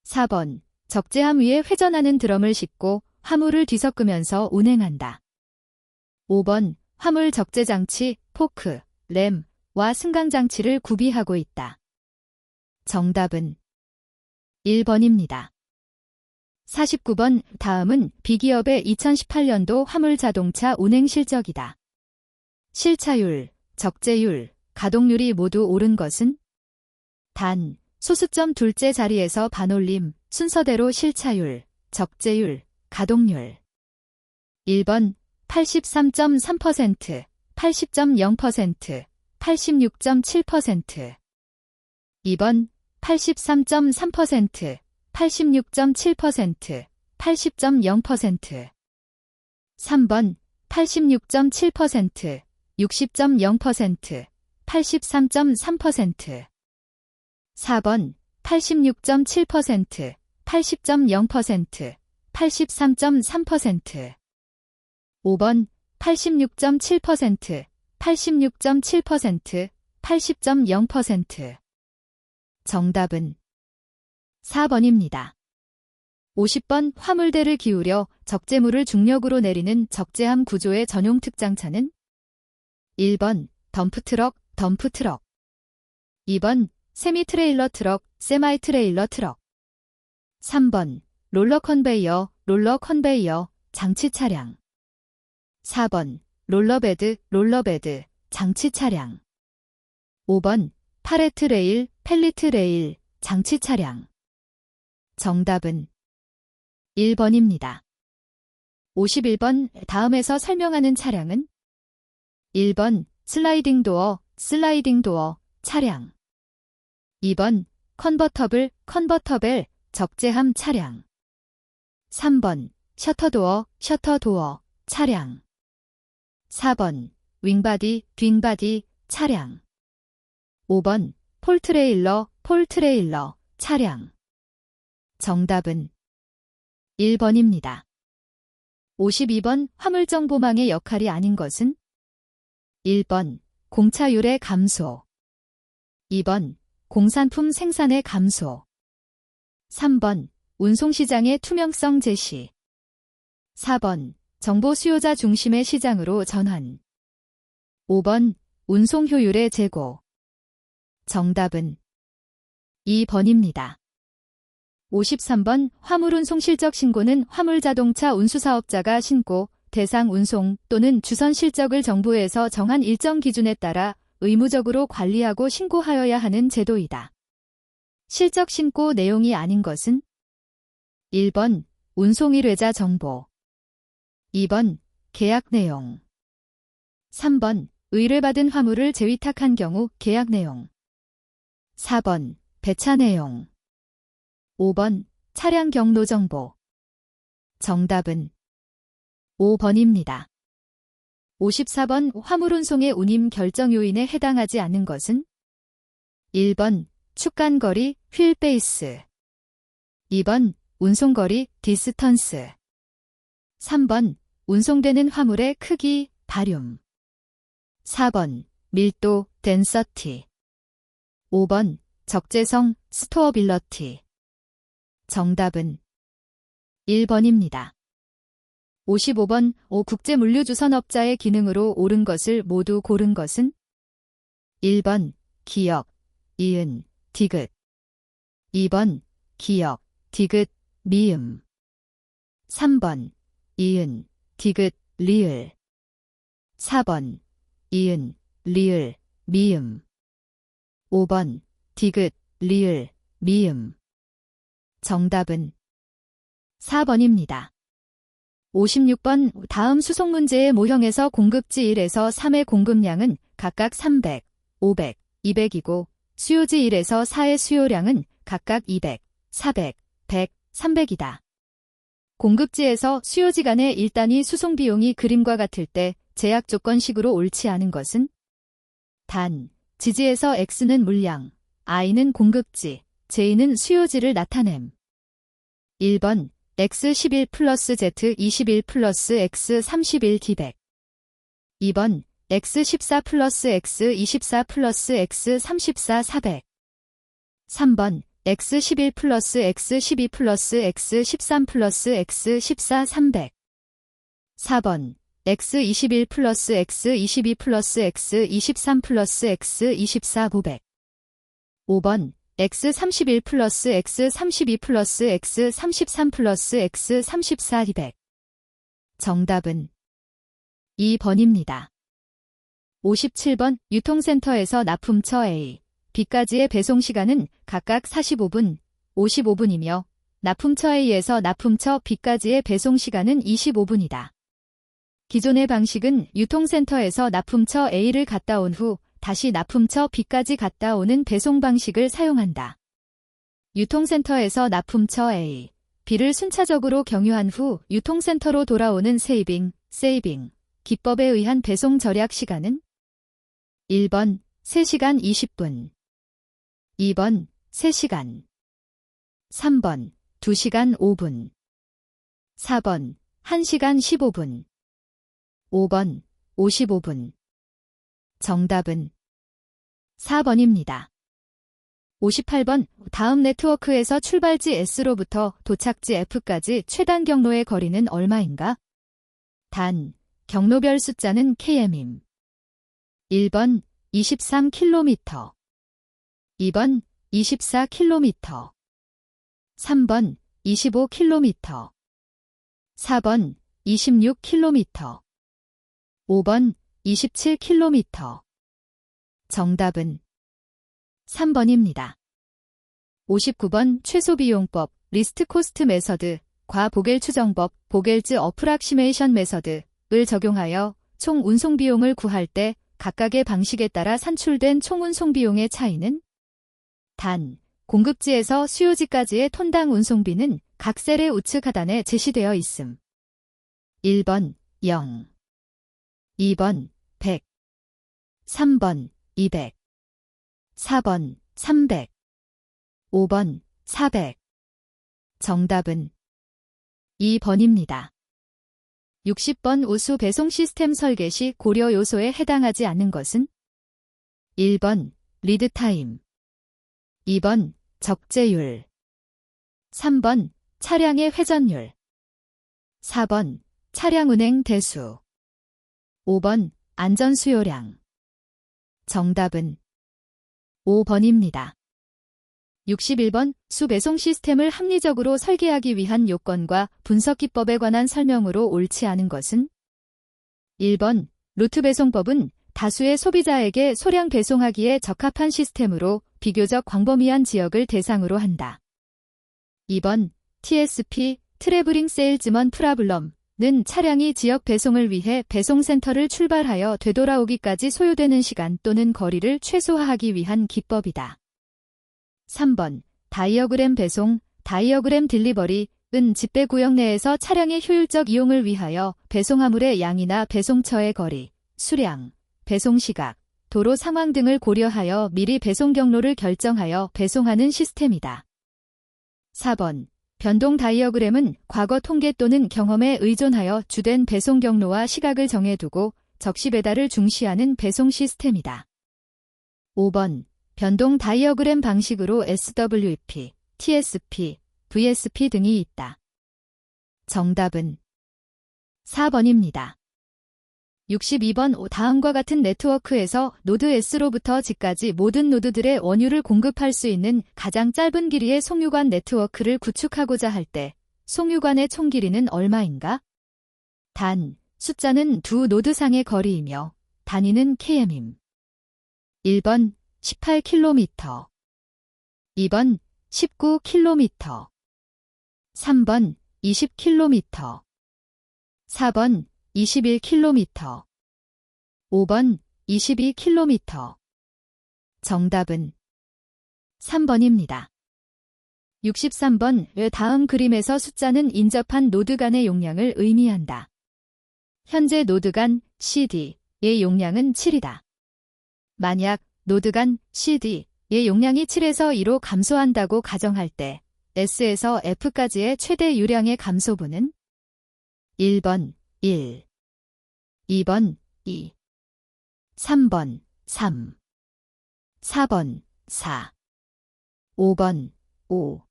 4번. 적재함 위에 회전하는 드럼을 싣고 화물을 뒤섞으면서 운행한다. 5번. 화물 적재장치, 포크, 램와 승강장치를 구비하고 있다. 정답은 1번입니다. 49번. 다음은 B기업의 2018년도 화물자동차 운행 실적이다. 실차율, 적재율, 가동률이 모두 옳은 것은? 단, 소수점 둘째 자리에서 반올림, 순서대로 실차율, 적재율, 가동률. 1번 83.3%, 80.0%, 86.7%. 2번 83.3%, 86.7%, 80.0%. 3번 86.7%, 60.0%, 83.3%. 4번 86.7%, 80.0%, 83.3%. 5번 86.7%, 86.7%, 80.0%. 정답은 4번입니다. 50번. 화물대를 기울여 적재물을 중력으로 내리는 적재함 구조의 전용 특장차는? 1번 덤프트럭, 덤프트럭. 2번 세미트레일러 트럭, 세마이트레일러 트럭. 3번 롤러 컨베이어, 롤러 컨베이어, 장치 차량. 4번 롤러베드, 롤러베드, 장치 차량. 5번 팔레트 레일, 펠리트 레일, 장치 차량. 정답은 1번입니다. 51번. 다음에서 설명하는 차량은? 1번 슬라이딩 도어, 슬라이딩 도어, 차량. 2번 컨버터블, 컨버터벨, 적재함 차량. 3번 셔터도어, 셔터도어, 차량. 4번 윙바디, 윙바디, 차량. 5번 폴트레일러, 폴트레일러, 차량. 정답은 1번입니다. 52번. 화물정보망의 역할이 아닌 것은? 1번 공차율의 감소. 2번 공산품 생산의 감소. 3번 운송시장의 투명성 제시. 4번 정보 수요자 중심의 시장으로 전환. 5번 운송 효율의 제고. 정답은 2번입니다. 53번. 화물운송 실적 신고는 화물자동차 운수사업자가 신고, 대상 운송 또는 주선 실적을 정부에서 정한 일정 기준에 따라 의무적으로 관리하고 신고하여야 하는 제도이다. 실적 신고 내용이 아닌 것은? 1번 운송 일회자 정보. 2번 계약 내용. 3번 의뢰받은 화물을 재위탁한 경우 계약 내용. 4번 배차 내용. 5번 차량 경로 정보. 정답은 5번입니다. 54번. 화물운송의 운임 결정 요인에 해당하지 않는 것은? 1번 축간거리, 휠베이스. 2번 운송거리, 디스턴스. 3번 운송되는 화물의 크기, 바륨. 4번 밀도, 덴서티. 5번 적재성, 스토어빌러티. 정답은 1번입니다. 55번. 국제물류주선업자의 기능으로 옳은 것을 모두 고른 것은? 1번 기역, 이은, 디귿. 2번 기역, 디귿, 미음. 3번 이은, 디귿, 리을. 4번 이은, 리을, 미음. 5번 디귿, 리을, 미음. 정답은 4번입니다. 56번. 다음 수송 문제의 모형에서 공급지 1에서 3의 공급량은 각각 300, 500, 200이고 수요지 1에서 4의 수요량은 각각 200, 400, 100, 300이다. 공급지에서 수요지 간의 일단위 수송 비용이 그림과 같을 때 제약 조건식으로 옳지 않은 것은? 단, 지지에서 X는 물량, I는 공급지, J는 수요지를 나타냄. 1번 X11 플러스 Z21 플러스 X31 D100. 2번 x14 플러스 x24 플러스 x34 400. 3번 x11 플러스 x12 플러스 x13 플러스 x14 300. 4번 x21 플러스 x22 플러스 x23 플러스 x24 500. 5번 x31 플러스 x32 플러스 x33 플러스 x34 200. 정답은 2번입니다. 57번 유통센터에서 납품처 A, B까지의 배송시간은 각각 45분, 55분이며 납품처 A에서 납품처 B까지의 배송시간은 25분이다. 기존의 방식은 유통센터에서 납품처 A를 갔다 온 후 다시 납품처 B까지 갔다 오는 배송 방식을 사용한다. 유통센터에서 납품처 A, B를 순차적으로 경유한 후 유통센터로 돌아오는 세이빙 기법에 의한 배송 절약 시간은 1번 3시간 20분, 2번 3시간, 3번 2시간 5분, 4번 1시간 15분, 5번 55분. 정답은 4번입니다. 58번 다음 네트워크에서 출발지 S로부터 도착지 F까지 최단 경로의 거리는 얼마인가? 단, 경로별 숫자는 km임. 1번 23km, 2번 24km, 3번 25km, 4번 26km, 5번 27km. 정답은 3번입니다. 59번 최소비용법, 리스트 코스트 메서드, 과보겔 추정법, 보겔즈 어프락시메이션 메서드를 적용하여 총 운송비용을 구할 때 각각의 방식에 따라 산출된 총 운송비용의 차이는? 단, 공급지에서 수요지까지의 톤당 운송비는 각 셀의 우측 하단에 제시되어 있음. 1번 0, 2번 100, 3번 200, 4번 300, 5번 400. 정답은 2번입니다. 60번 우수 배송 시스템 설계 시 고려 요소에 해당하지 않는 것은? 1번 리드타임, 2번 적재율, 3번 차량의 회전율, 4번 차량 운행 대수, 5번 안전수요량. 정답은 5번입니다. 61번 수배송 시스템을 합리적으로 설계하기 위한 요건과 분석 기법에 관한 설명으로 옳지 않은 것은? 1번 루트 배송법은 다수의 소비자에게 소량 배송하기에 적합한 시스템으로 비교적 광범위한 지역을 대상으로 한다. 2번 TSP 트래블링 세일즈먼 프라블럼는 차량이 지역 배송을 위해 배송센터를 출발하여 되돌아오기까지 소요되는 시간 또는 거리를 최소화하기 위한 기법이다. 3번 다이어그램 배송, 다이어그램 딜리버리은 집배 구역 내에서 차량의 효율적 이용을 위하여 배송화물의 양이나 배송처의 거리, 수량, 배송 시각, 도로 상황 등을 고려하여 미리 배송 경로를 결정하여 배송하는 시스템이다. 4번 변동 다이어그램은 과거 통계 또는 경험에 의존하여 주된 배송 경로와 시각을 정해두고 적시 배달을 중시하는 배송 시스템이다. 5번 변동 다이어그램 방식으로 SWP, TSP, VSP 등이 있다. 정답은 4번입니다. 62번 다음과 같은 네트워크에서 노드 S로부터 G까지 모든 노드들의 원유를 공급할 수 있는 가장 짧은 길이의 송유관 네트워크를 구축하고자 할 때 송유관의 총 길이는 얼마인가? 단, 숫자는 두 노드상의 거리이며 단위는 km임. 1번 18km, 2번 19km, 3번 20km, 4번 21km, 5번 22km. 정답은 3번입니다. 63번 다음 그림에서 숫자는 인접한 노드 간의 용량을 의미한다. 현재 노드 간 CD의 용량은 7이다. 만약 노드 간 CD의 용량이 7에서 2로 감소한다고 가정할 때 S에서 F까지의 최대 유량의 감소분은 1번 1, 2번 2, 3번 3, 4번 4, 5번 5.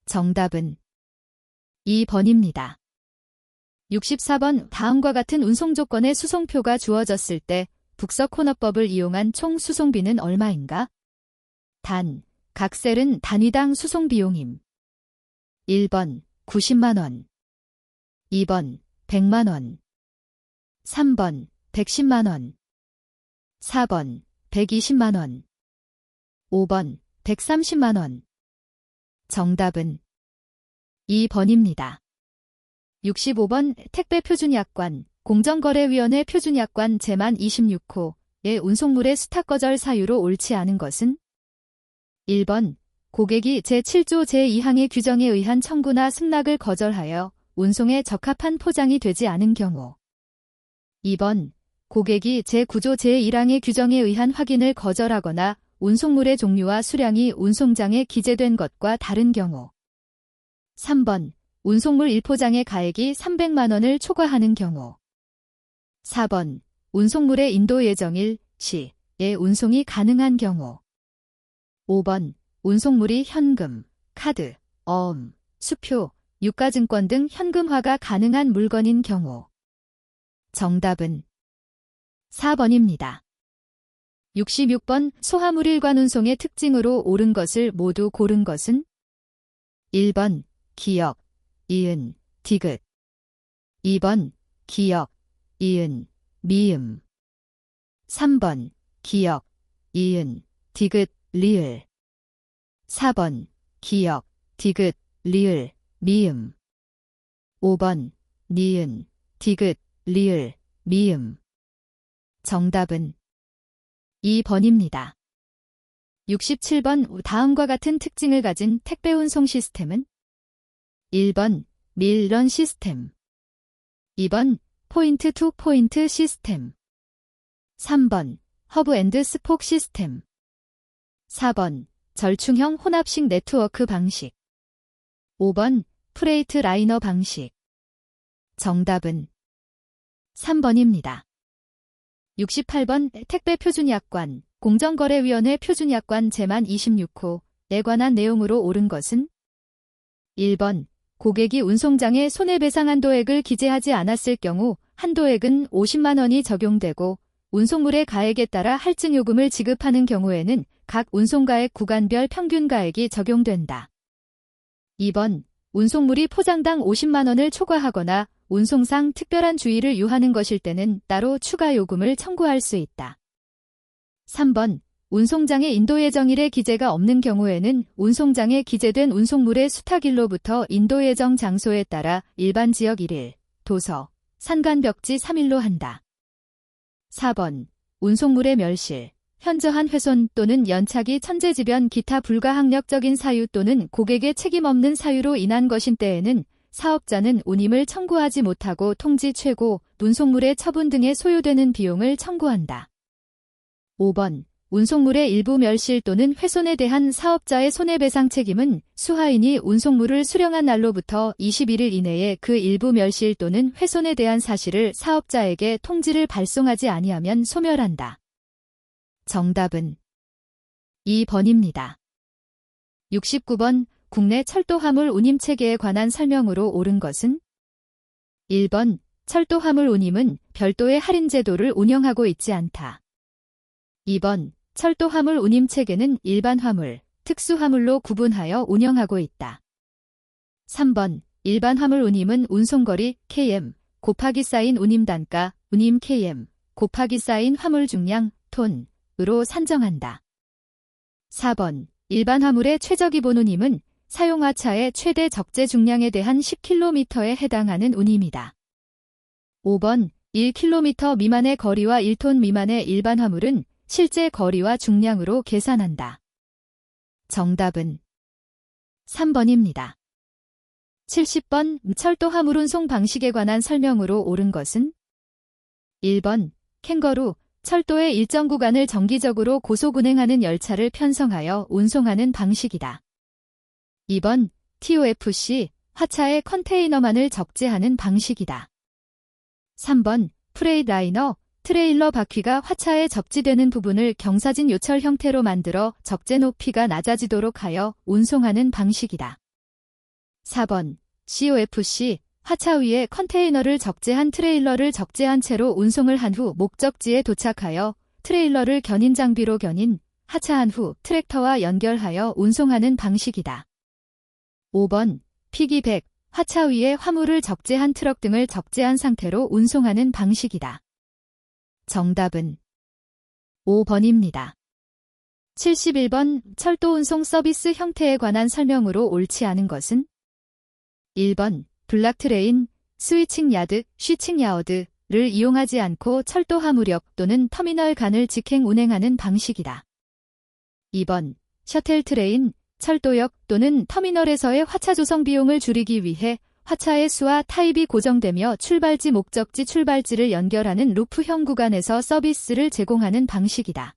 정답은 2번입니다. 64번 다음과 같은 운송 조건의 수송표가 주어졌을 때 북석 코너법을 이용한 총 수송비는 얼마인가? 단, 각 셀은 단위당 수송 비용임. 1번 90만원, 2번 100만원, 3번 110만원, 4번 120만원, 5번 130만원. 정답은 2번입니다. 65번 택배표준약관, 공정거래위원회 표준약관 제만 26호의 운송물의 수탁 거절 사유로 옳지 않은 것은? 1번 고객이 제7조 제2항의 규정에 의한 청구나 승낙을 거절하여 운송에 적합한 포장이 되지 않은 경우. 2번 고객이 제9조 제1항의 규정에 의한 확인을 거절하거나 운송물의 종류와 수량이 운송장에 기재된 것과 다른 경우. 3번 운송물 1포장의 가액이 300만원을 초과하는 경우. 4번 운송물의 인도 예정일 시에 운송이 가능한 경우. 5번 운송물이 현금, 카드, 어음, 수표, 유가증권 등 현금화가 가능한 물건인 경우. 정답은 4번입니다. 66번 소화물 일관 운송의 특징으로 옳은 것을 모두 고른 것은? 1번 기역, 이은, 디귿. 2번 기역, 이은, 미음. 3번 기역, 이은, 디귿, 리을. 4번 기역, 디귿, 리을, 미음. 5번 니은, 디귿, 리을, 미음. 정답은 2번입니다. 67번 다음과 같은 특징을 가진 택배 운송 시스템은? 1번 밀런 시스템, 2번 포인트 투 포인트 시스템, 3번 허브 앤드 스폭 시스템, 4번 절충형 혼합식 네트워크 방식, 5번 프레이트 라이너 방식. 정답은 3번입니다. 68번 택배 표준약관, 공정거래위원회 표준약관 제만 26호에 관한 내용으로 옳은 것은? 1번 고객이 운송장에 손해배상 한도액을 기재하지 않았을 경우 한도액은 50만원이 적용되고 운송물의 가액에 따라 할증요금을 지급하는 경우에는 각 운송가액 구간별 평균가액이 적용된다. 2번 운송물이 포장당 50만원을 초과하거나 운송상 특별한 주의를 요하는 것일 때는 따로 추가 요금을 청구할 수 있다. 3번 운송장의 인도 예정일에 기재가 없는 경우에는 운송장에 기재된 운송물의 수탁일로부터 인도 예정 장소에 따라 일반 지역 1일, 도서, 산간벽지 3일로 한다. 4번 운송물의 멸실, 현저한 훼손 또는 연착이 천재지변 기타 불가항력적인 사유 또는 고객의 책임 없는 사유로 인한 것인 때에는 사업자는 운임을 청구하지 못하고 통지 최고, 운송물의 처분 등에 소요되는 비용을 청구한다. 5번 운송물의 일부 멸실 또는 훼손에 대한 사업자의 손해배상 책임은 수하인이 운송물을 수령한 날로부터 21일 이내에 그 일부 멸실 또는 훼손에 대한 사실을 사업자에게 통지를 발송하지 아니하면 소멸한다. 정답은 2번입니다. 69번 국내 철도 화물 운임 체계에 관한 설명으로 옳은 것은? 1번 철도 화물 운임은 별도의 할인 제도를 운영하고 있지 않다. 2번 철도 화물 운임 체계는 일반 화물, 특수 화물로 구분하여 운영하고 있다. 3번 일반 화물 운임은 운송거리 km 곱하기 쌓인 운임 단가 운임 km 곱하기 쌓인 화물 중량 톤으로 산정한다. 4번 일반 화물의 최저기본 운임은 사용하차의 최대 적재 중량에 대한 10km에 해당하는 운임이다. 5번 1km 미만의 거리와 1톤 미만의 일반 화물은 실제 거리와 중량으로 계산한다. 정답은 3번입니다. 70번 철도 화물 운송 방식에 관한 설명으로 옳은 것은? 1번 캥거루, 철도의 일정 구간을 정기적으로 고속 운행하는 열차를 편성하여 운송하는 방식이다. 2번 TOFC, 화차에 컨테이너만을 적재하는 방식이다. 3번 프레이트 라이너, 트레일러 바퀴가 화차에 접지되는 부분을 경사진 요철 형태로 만들어 적재 높이가 낮아지도록 하여 운송하는 방식이다. 4번 COFC 화차 위에 컨테이너를 적재한 트레일러를 적재한 채로 운송을 한 후 목적지에 도착하여 트레일러를 견인 장비로 견인, 하차한 후 트랙터와 연결하여 운송하는 방식이다. 5번 피기백 화차 위에 화물을 적재한 트럭 등을 적재한 상태로 운송하는 방식이다. 정답은 5번입니다. 71번 철도 운송 서비스 형태에 관한 설명으로 옳지 않은 것은 1번 블락트레인, 스위칭 야드, 쉬칭 야워드를 이용하지 않고 철도 화물역 또는 터미널 간을 직행 운행하는 방식이다. 2번 셔틀 트레인, 철도역 또는 터미널에서의 화차 조성 비용을 줄이기 위해 화차의 수와 타입이 고정되며 출발지 목적지 출발지를 연결하는 루프형 구간에서 서비스를 제공하는 방식이다.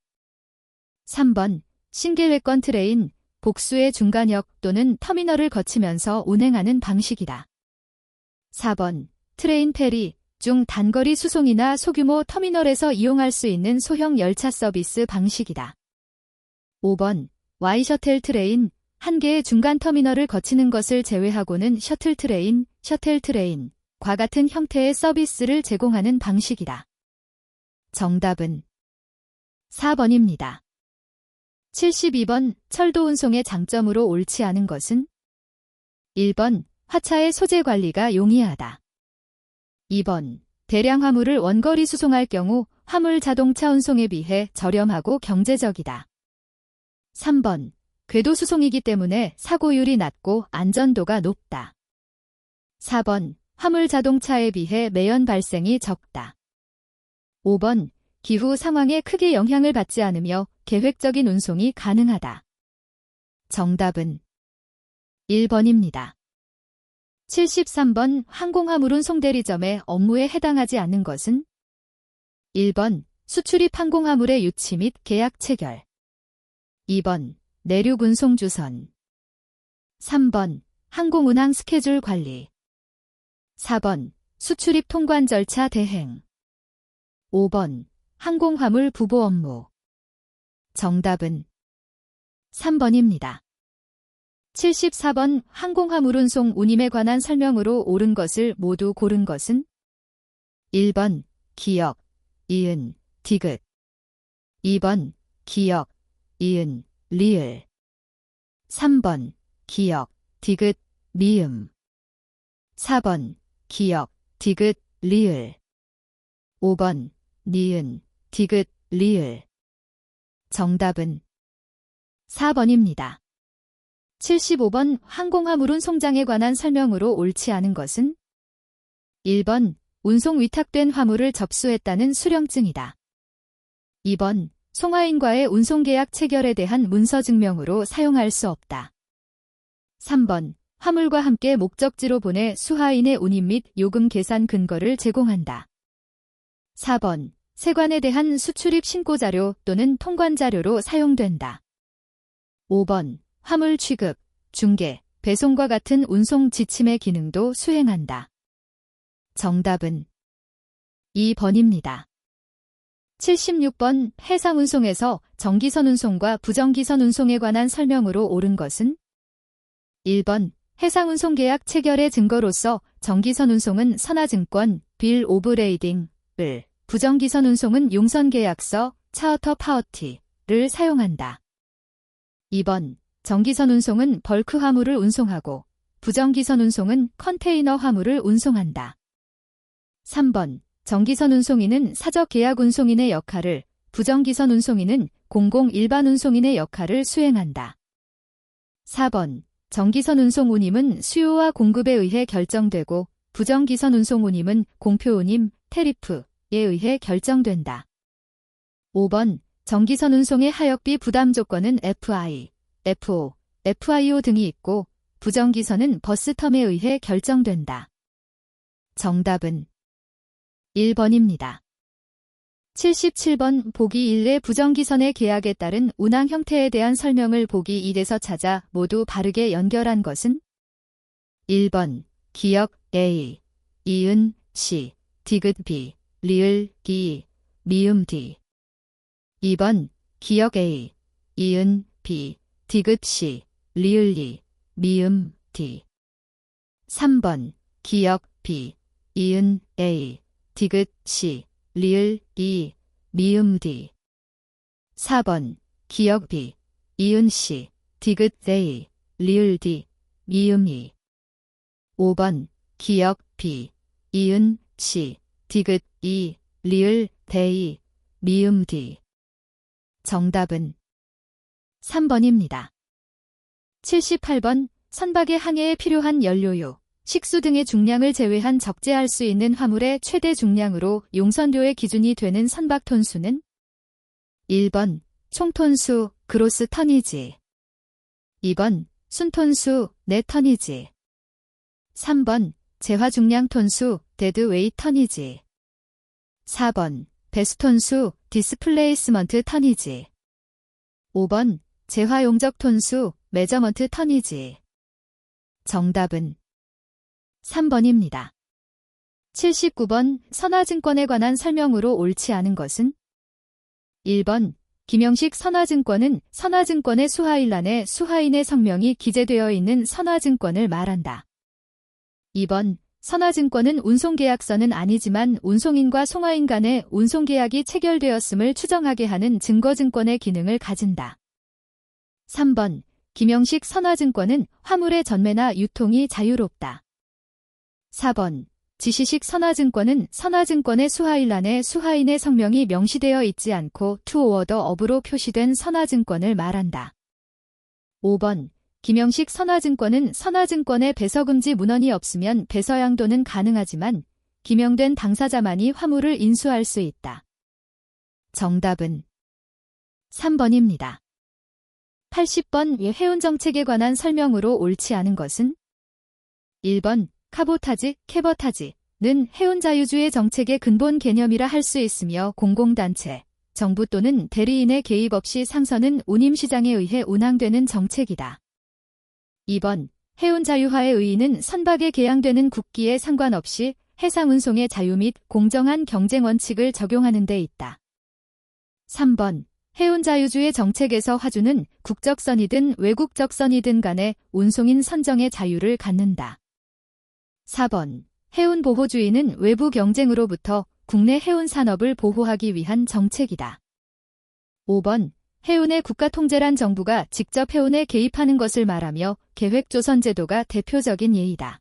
3번 싱글웨건 트레인, 복수의 중간역 또는 터미널을 거치면서 운행하는 방식이다. 4번 트레인 페리, 중 단거리 수송이나 소규모 터미널에서 이용할 수 있는 소형 열차 서비스 방식이다. 5번 Y셔틀 트레인, 한 개의 중간 터미널을 거치는 것을 제외하고는 셔틀 트레인과 같은 형태의 서비스를 제공하는 방식이다. 정답은 4번입니다. 72번 철도 운송의 장점으로 옳지 않은 것은 1번 화차의 소재 관리가 용이하다. 2번 대량 화물을 원거리 수송할 경우 화물 자동차 운송에 비해 저렴하고 경제적이다. 3번 궤도 수송이기 때문에 사고율이 낮고 안전도가 높다. 4번 화물 자동차에 비해 매연 발생이 적다. 5번 기후 상황에 크게 영향을 받지 않으며 계획적인 운송이 가능하다. 정답은 1번입니다. 73번 항공화물 운송 대리점의 업무에 해당하지 않는 것은 1번 수출입 항공화물의 유치 및 계약 체결, 2번 내륙 운송 주선, 3번 항공운항 스케줄 관리, 4번 수출입 통관 절차 대행, 5번 항공화물 부보 업무. 정답은 3번입니다. 74번 항공화물 운송 운임에 관한 설명으로 옳은 것을 모두 고른 것은 1번 기역, 이은, 디귿, 2번 기역, 이은, 리을, 3번 기역, 디귿, 미음, 4번 기역, 디귿, 리을, 5번 니은, 디귿, 리을. 정답은 4번입니다. 75번 항공화물 운송장에 관한 설명으로 옳지 않은 것은 1번 운송 위탁된 화물을 접수했다는 수령증이다. 2번 송화인과의 운송계약 체결에 대한 문서 증명으로 사용할 수 없다. 3번 화물과 함께 목적지로 보내 수하인의 운임 및 요금 계산 근거를 제공한다. 4번 세관에 대한 수출입 신고자료 또는 통관자료로 사용된다. 5번 화물 취급, 중개, 배송과 같은 운송 지침의 기능도 수행한다. 정답은 2번입니다. 76번 해상 운송에서 정기선 운송과 부정기선 운송에 관한 설명으로 옳은 것은 1번 해상 운송 계약 체결의 증거로서 정기선 운송은 선화증권, 빌 오브 레이딩을, 부정기선 운송은 용선계약서, 차어터 파워티를 사용한다. 2번 정기선 운송은 벌크 화물을 운송하고 부정기선 운송은 컨테이너 화물을 운송한다. 3번 정기선 운송인은 사적 계약 운송인의 역할을, 부정기선 운송인은 공공 일반 운송인의 역할을 수행한다. 4번 정기선 운송 운임은 수요와 공급에 의해 결정되고 부정기선 운송 운임은 공표 운임, 테리프에 의해 결정된다. 5번 정기선 운송의 하역비 부담 조건은 FI, FO, FIO 등이 있고 부정기선은 버스텀에 의해 결정된다. 정답은 1번입니다. 77번 보기 1의 부정기선의 계약에 따른 운항 형태에 대한 설명을 보기 1에서 찾아 모두 바르게 연결한 것은 1번 기역 A, 이은 C, 디귿 B, 리을 기, 미음 D. 2번 기역 A, 이은 B, 디귿 C, 리을 E, 미음 D. 3번 기역 B, 이은 A, 디귿 C, 리을 E, 미음 D. 4번 기역 B, 이은 C, 디귿 A, 리을 D, 미음 E. 5번 기역 B, 이은 C, 디귿 E, 리을 D, 미음 D. 정답은 3번입니다. 78번 선박의 항해에 필요한 연료유, 식수 등의 중량을 제외한 적재할 수 있는 화물의 최대 중량으로 용선료의 기준이 되는 선박 톤수는 1번 총톤수 그로스 터니지, 2번 순톤수 넷 터니지, 3번 재화 중량 톤수 데드 웨이트 터니지, 4번 배수톤수 디스플레이스먼트 터니지, 5번 재화용적 톤수 메저먼트 터니지. 정답은 3번입니다. 79번 선화증권에 관한 설명으로 옳지 않은 것은 1번 김영식 선화증권은 선화증권의 수하일란에 수하인의 성명이 기재되어 있는 선화증권을 말한다. 2번 선화증권은 운송계약서는 아니지만 운송인과 송화인 간의 운송계약이 체결되었음을 추정하게 하는 증거증권의 기능을 가진다. 3번 김영식 선화증권은 화물의 전매나 유통이 자유롭다. 4번 지시식 선화증권은 선화증권의 수하일란에 수하인의 성명이 명시되어 있지 않고 to order of로 표시된 선화증권을 말한다. 5번 김영식 선화증권은 선화증권의 배서금지 문헌이 없으면 배서양도는 가능하지만 기명된 당사자만이 화물을 인수할 수 있다. 정답은 3번입니다. 80번 해운정책에 관한 설명으로 옳지 않은 것은 1번 카보타지, 캐버타지는 해운자유주의 정책의 근본 개념이라 할 수 있으며 공공단체, 정부 또는 대리인의 개입 없이 상선은 운임시장에 의해 운항되는 정책이다. 2번 해운자유화의 의의는 선박에 개양되는 국기에 상관없이 해상운송의 자유 및 공정한 경쟁 원칙을 적용하는 데 있다. 3번 해운자유주의 정책에서 화주는 국적선이든 외국적선이든 간에 운송인 선정의 자유를 갖는다. 4번 해운보호주의는 외부 경쟁으로부터 국내 해운산업을 보호하기 위한 정책이다. 5번 해운의 국가통제란 정부가 직접 해운에 개입하는 것을 말하며 계획조선제도가 대표적인 예이다.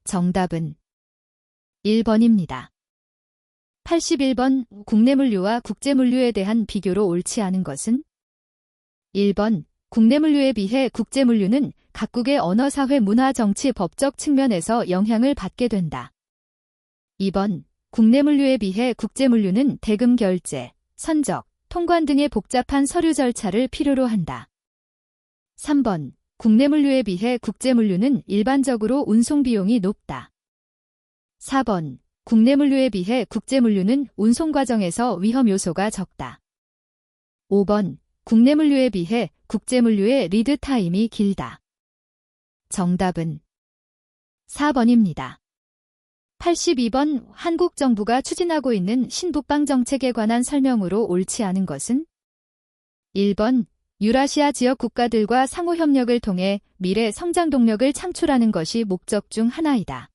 정답은 1번입니다. 81번 국내물류와 국제물류에 대한 비교로 옳지 않은 것은 1번 국내물류에 비해 국제물류는 각국의 언어사회 문화정치 법적 측면에서 영향을 받게 된다. 2번 국내물류에 비해 국제물류는 대금 결제, 선적, 통관 등의 복잡한 서류 절차를 필요로 한다. 3번 국내물류에 비해 국제물류는 일반적으로 운송비용이 높다. 4번 국내물류에 비해 국제물류는 운송 과정에서 위험 요소가 적다. 5번 국내물류에 비해 국제물류의 리드 타임이 길다. 정답은 4번입니다. 82번 한국 정부가 추진하고 있는 신북방 정책에 관한 설명으로 옳지 않은 것은 1번 유라시아 지역 국가들과 상호협력을 통해 미래 성장 동력을 창출하는 것이 목적 중 하나이다.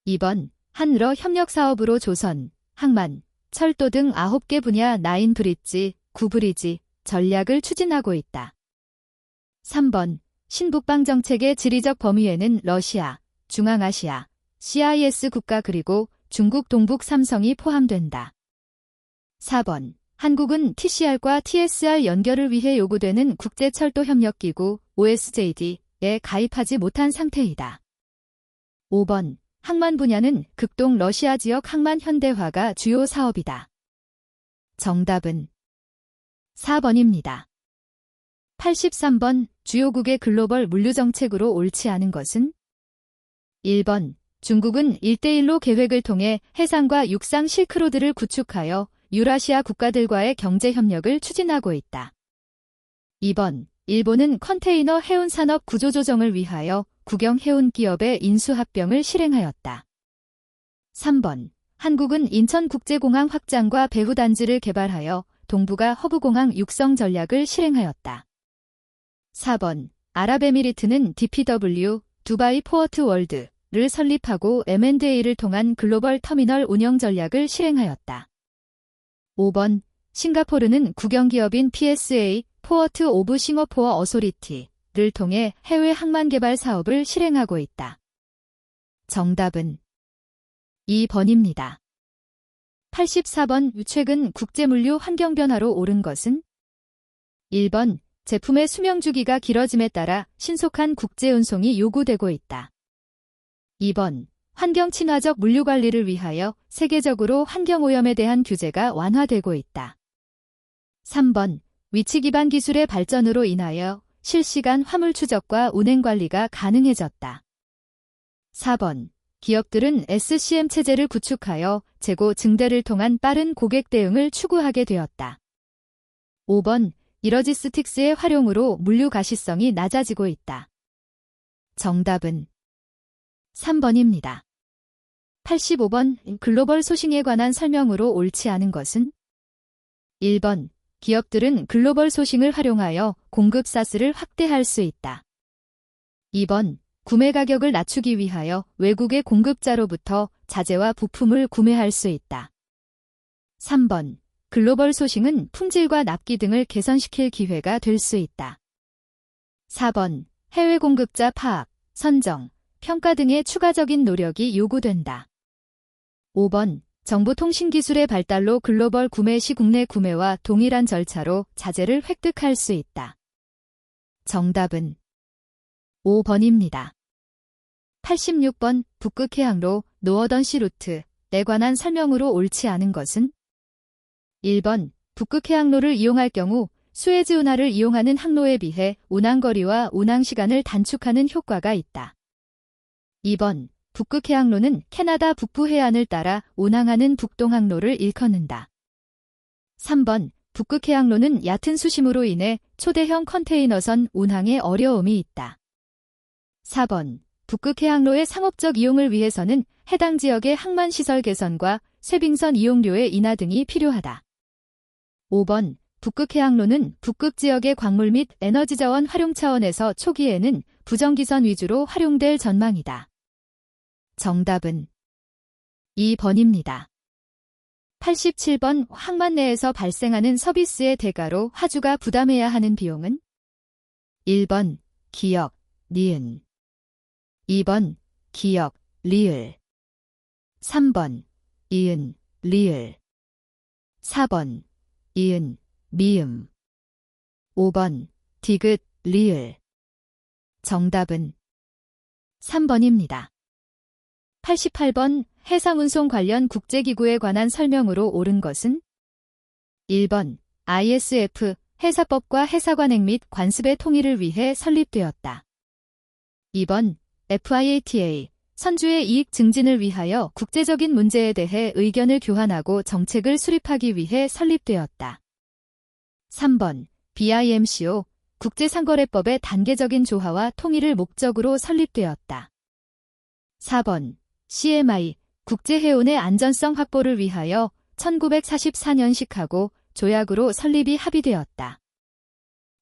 2번 한러 협력사업으로 조선, 항만, 철도 등 9개 분야 9브릿지, 9브리지 전략을 추진하고 있다. 3번 신북방 정책의 지리적 범위에는 러시아, 중앙아시아, CIS 국가 그리고 중국 동북 삼성이 포함된다. 4번 한국은 TCR과 TSR 연결을 위해 요구되는 국제철도협력기구 OSJD에 가입하지 못한 상태이다. 5번 항만 분야는 극동 러시아 지역 항만 현대화가 주요 사업이다. 정답은 4번입니다. 83번 주요국의 글로벌 물류정책으로 옳지 않은 것은 1번 중국은 1대1로 계획을 통해 해상과 육상 실크로드를 구축하여 유라시아 국가들과의 경제협력을 추진하고 있다. 2번 일본은 컨테이너 해운산업 구조조정을 위하여 국영 해운기업의 인수합병을 실행하였다. 3번 한국은 인천국제공항 확장과 배후단지를 개발하여 동북아 허브공항 육성 전략을 실행하였다. 4번 아랍에미리트는 DPW, 두바이 포어트 월드를 설립하고 M&A를 통한 글로벌 터미널 운영 전략을 실행하였다. 5번 싱가포르는 국영기업인 PSA, 포어트 오브 싱어포어 어소리티를 통해 해외 항만 개발 사업을 실행하고 있다. 정답은 2번입니다. 84번 최근 국제물류 환경 변화로 옳은 것은? 1번 제품의 수명 주기가 길어짐에 따라 신속한 국제 운송이 요구되고 있다. 2번 환경 친화적 물류 관리를 위하여 세계적으로 환경 오염에 대한 규제가 완화되고 있다. 3번 위치 기반 기술의 발전으로 인하여 실시간 화물 추적과 운행 관리가 가능해졌다. 4번 기업들은 SCM 체제를 구축하여 재고 증대를 통한 빠른 고객 대응을 추구하게 되었다. 5번 이러지스틱스의 활용으로 물류 가시성이 낮아지고 있다. 정답은 3번입니다. 85번 글로벌 소싱에 관한 설명으로 옳지 않은 것은? 1번 기업들은 글로벌 소싱을 활용하여 공급 사슬을 확대할 수 있다. 2번 구매 가격을 낮추기 위하여 외국의 공급자로부터 자재와 부품을 구매할 수 있다. 3번 글로벌 소싱은 품질과 납기 등을 개선시킬 기회가 될 수 있다. 4번 해외 공급자 파악, 선정, 평가 등의 추가적인 노력이 요구된다. 5번 정보통신기술의 발달로 글로벌 구매 시 국내 구매와 동일한 절차로 자재를 획득할 수 있다. 정답은 5번입니다. 86번 북극해양로 노어던시 루트에 관한 설명으로 옳지 않은 것은? 1번 북극해양로를 이용할 경우 수에즈 운하를 이용하는 항로에 비해 운항거리와 운항시간을 단축하는 효과가 있다. 2번 북극해양로는 캐나다 북부 해안을 따라 운항하는 북동항로를 일컫는다. 3번 북극해양로는 얕은 수심으로 인해 초대형 컨테이너선 운항에 어려움이 있다. 4번 북극해양로의 상업적 이용을 위해서는 해당 지역의 항만시설 개선과 쇠빙선 이용료의 인하 등이 필요하다. 5번 북극해양로는 북극 지역의 광물 및 에너지 자원 활용 차원에서 초기에는 부정기선 위주로 활용될 전망이다. 정답은 2번입니다. 87번 항만 내에서 발생하는 서비스의 대가로 하주가 부담해야 하는 비용은? 1번 기역, 니은 2번 기역, 리을 3번 이은, 리을 4번 이은, 미음 5번 디귿, 리을 정답은 3번입니다. 88번 해상운송 관련 국제기구에 관한 설명으로 옳은 것은? 1번 ISF 해사법과 해사관행 및 관습의 통일을 위해 설립되었다. 2번 FIATA 선주의 이익 증진을 위하여 국제적인 문제에 대해 의견을 교환하고 정책을 수립하기 위해 설립되었다. 3번 BIMCO 국제상거래법의 단계적인 조화와 통일을 목적으로 설립되었다. 4번 CMI 국제해운의 안전성 확보를 위하여 1944년식하고 조약으로 설립이 합의되었다.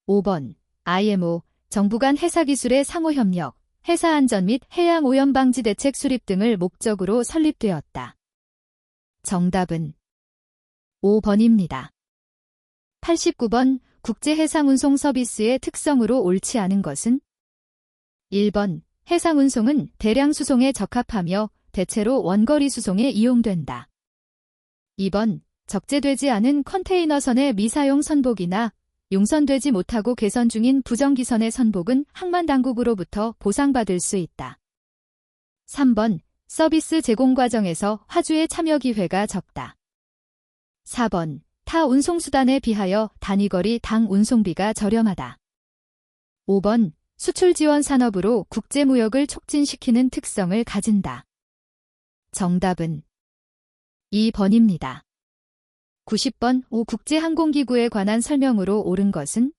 5번 IMO 정부 간 해사기술의 상호협력, 해사안전 및 해양오염방지 대책 수립 등을 목적으로 설립되었다. 정답은 5번입니다. 89번 국제해상운송 서비스의 특성으로 옳지 않은 것은? 1번 해상운송은 대량 수송에 적합하며 대체로 원거리 수송에 이용된다. 2번 적재되지 않은 컨테이너선의 미사용 선복이나 용선되지 못하고 개선 중인 부정기선의 선복은 항만당국으로부터 보상받을 수 있다. 3번 서비스 제공 과정에서 화주의 참여 기회가 적다. 4번 타 운송수단에 비하여 단위거리 당 운송비가 저렴하다. 5번 수출 지원 산업으로 국제무역을 촉진시키는 특성을 가진다. 정답은 2번입니다. 90번 국제항공기구에 관한 설명으로 옳은 것은?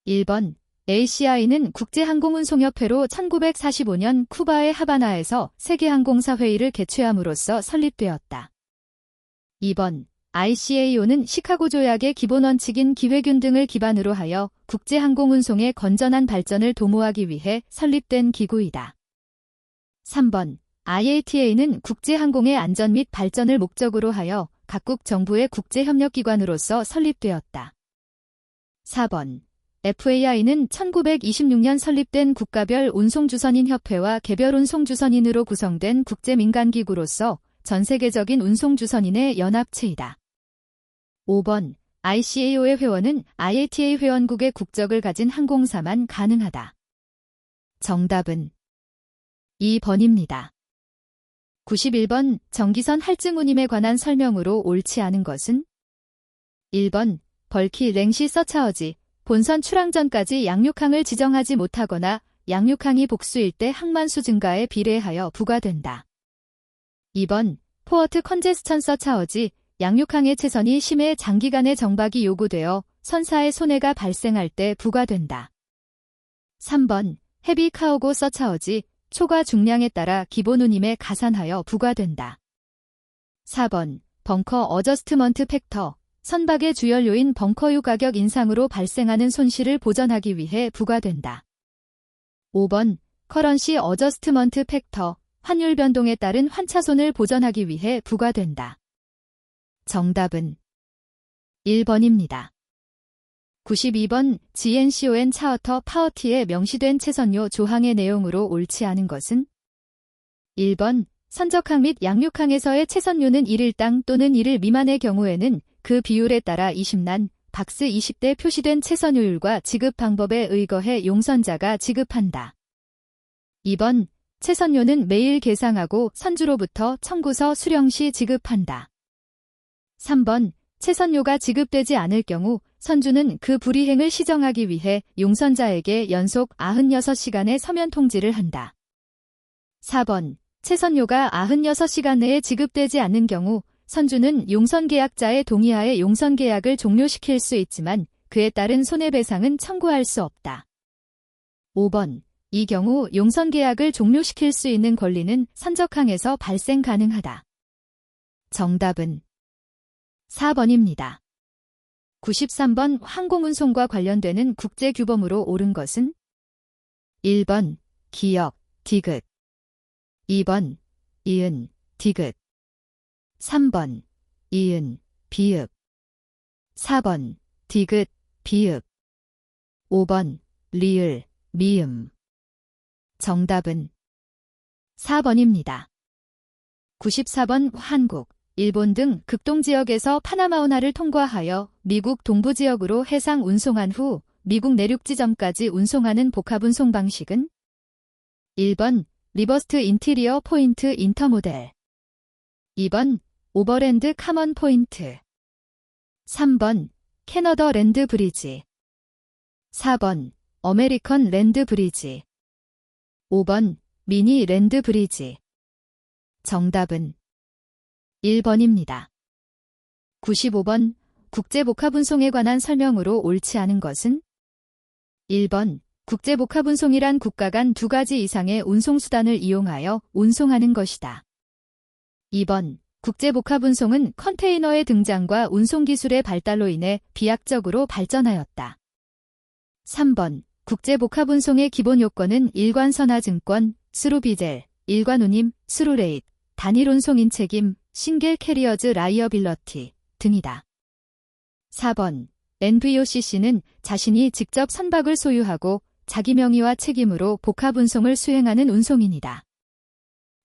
1번 ACI는 국제항공운송협회로 1945년 쿠바의 하바나에서 세계항공사 회의를 개최함으로써 설립되었다. 2번 ICAO는 시카고 조약의 기본 원칙인 기회균 등을 기반으로 하여 국제항공운송의 건전한 발전을 도모하기 위해 설립된 기구이다. 3번 IATA는 국제항공의 안전 및 발전을 목적으로 하여 각국 정부의 국제협력기관으로서 설립되었다. 4번 FAI는 1926년 설립된 국가별 운송주선인 협회와 개별 운송주선인으로 구성된 국제민간기구로서 전세계적인 운송주선인의 연합체이다. 5번 ICAO의 회원은 IATA 회원국의 국적을 가진 항공사만 가능하다. 정답은 2번입니다. 91번 정기선 할증 운임에 관한 설명으로 옳지 않은 것은 1번 벌키 랭시 서차어지 본선 출항 전까지 양육항을 지정하지 못하거나 양육항이 복수일 때 항만수 증가에 비례하여 부과된다. 2번 포어트 컨제스천 서차어지 양육항의 채선이 심해 장기간의 정박이 요구되어 선사의 손해가 발생할 때 부과된다. 3번 헤비 카오고 서차어지 초과 중량에 따라 기본 운임에 가산하여 부과된다. 4번 벙커 어저스트먼트 팩터 선박의 주연료인 벙커유 가격 인상으로 발생하는 손실을 보전하기 위해 부과된다. 5번 커런시 어저스트먼트 팩터 환율 변동에 따른 환차손을 보전하기 위해 부과된다. 정답은 1번입니다. 92번 GNCON 차어터 파워티에 명시된 채선료 조항의 내용으로 옳지 않은 것은 1번 선적항 및 양육항에서의 채선료는 1일당 또는 1일 미만의 경우에는 그 비율에 따라 20난 박스 20대 표시된 채선료율과 지급 방법에 의거해 용선자가 지급한다. 2번 채선료는 매일 계상하고 선주로부터 청구서 수령 시 지급한다. 3번 채선료가 지급되지 않을 경우 선주는 그 불이행을 시정하기 위해 용선자에게 연속 96시간의 서면 통지를 한다. 4번 채선료가 96시간 내에 지급되지 않는 경우 선주는 용선계약자의 동의하에 용선계약을 종료시킬 수 있지만 그에 따른 손해배상은 청구할 수 없다. 5번 이 경우 용선계약을 종료시킬 수 있는 권리는 선적항에서 발생 가능하다. 정답은 4번입니다. 93번 항공운송과 관련되는 국제규범으로 옳은 것은 1번 기역, 디귿 2번 이은, 디귿 3번 이은, 비읍 4번 디귿, 비읍 5번 리을, 미음 정답은 4번입니다. 94번 한국, 일본 등 극동지역에서 파나마 운하를 통과하여 미국 동부지역으로 해상 운송한 후 미국 내륙 지점까지 운송하는 복합운송 방식은 1번 리버스트 인티리어 포인트 인터모델 2번 오버랜드 카먼 포인트 3번 캐너더 랜드 브리지 4번 어메리컨 랜드 브리지 5번 미니 랜드 브리지 정답은 1번입니다. 95번 국제복합운송에 관한 설명으로 옳지 않은 것은 1번 국제복합운송이란 국가 간 두 가지 이상의 운송수단을 이용하여 운송하는 것이다. 2번 국제복합운송은 컨테이너의 등장과 운송기술의 발달로 인해 비약적으로 발전하였다. 3번 국제복합운송의 기본 요건은 일관선화증권, 스루비젤, 일관운임, 스루레잇, 단일운송인 책임, 싱글 캐리어즈 라이어빌러티 등이다. 4번 NVOCC는 자신이 직접 선박을 소유하고 자기 명의와 책임으로 복합운송을 수행하는 운송인이다.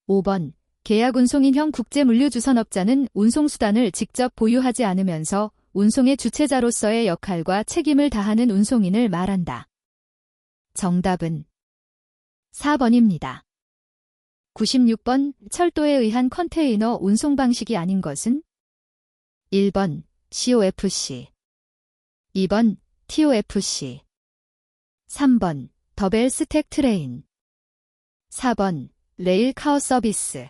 5번 계약운송인형 국제물류주선업자는 운송수단을 직접 보유하지 않으면서 운송의 주체자로서의 역할과 책임을 다하는 운송인을 말한다. 정답은 4번입니다. 96번 철도에 의한 컨테이너 운송 방식이 아닌 것은 1번 COFC 2번 TOFC 3번 더벨 스택 트레인 4번 레일 카어 서비스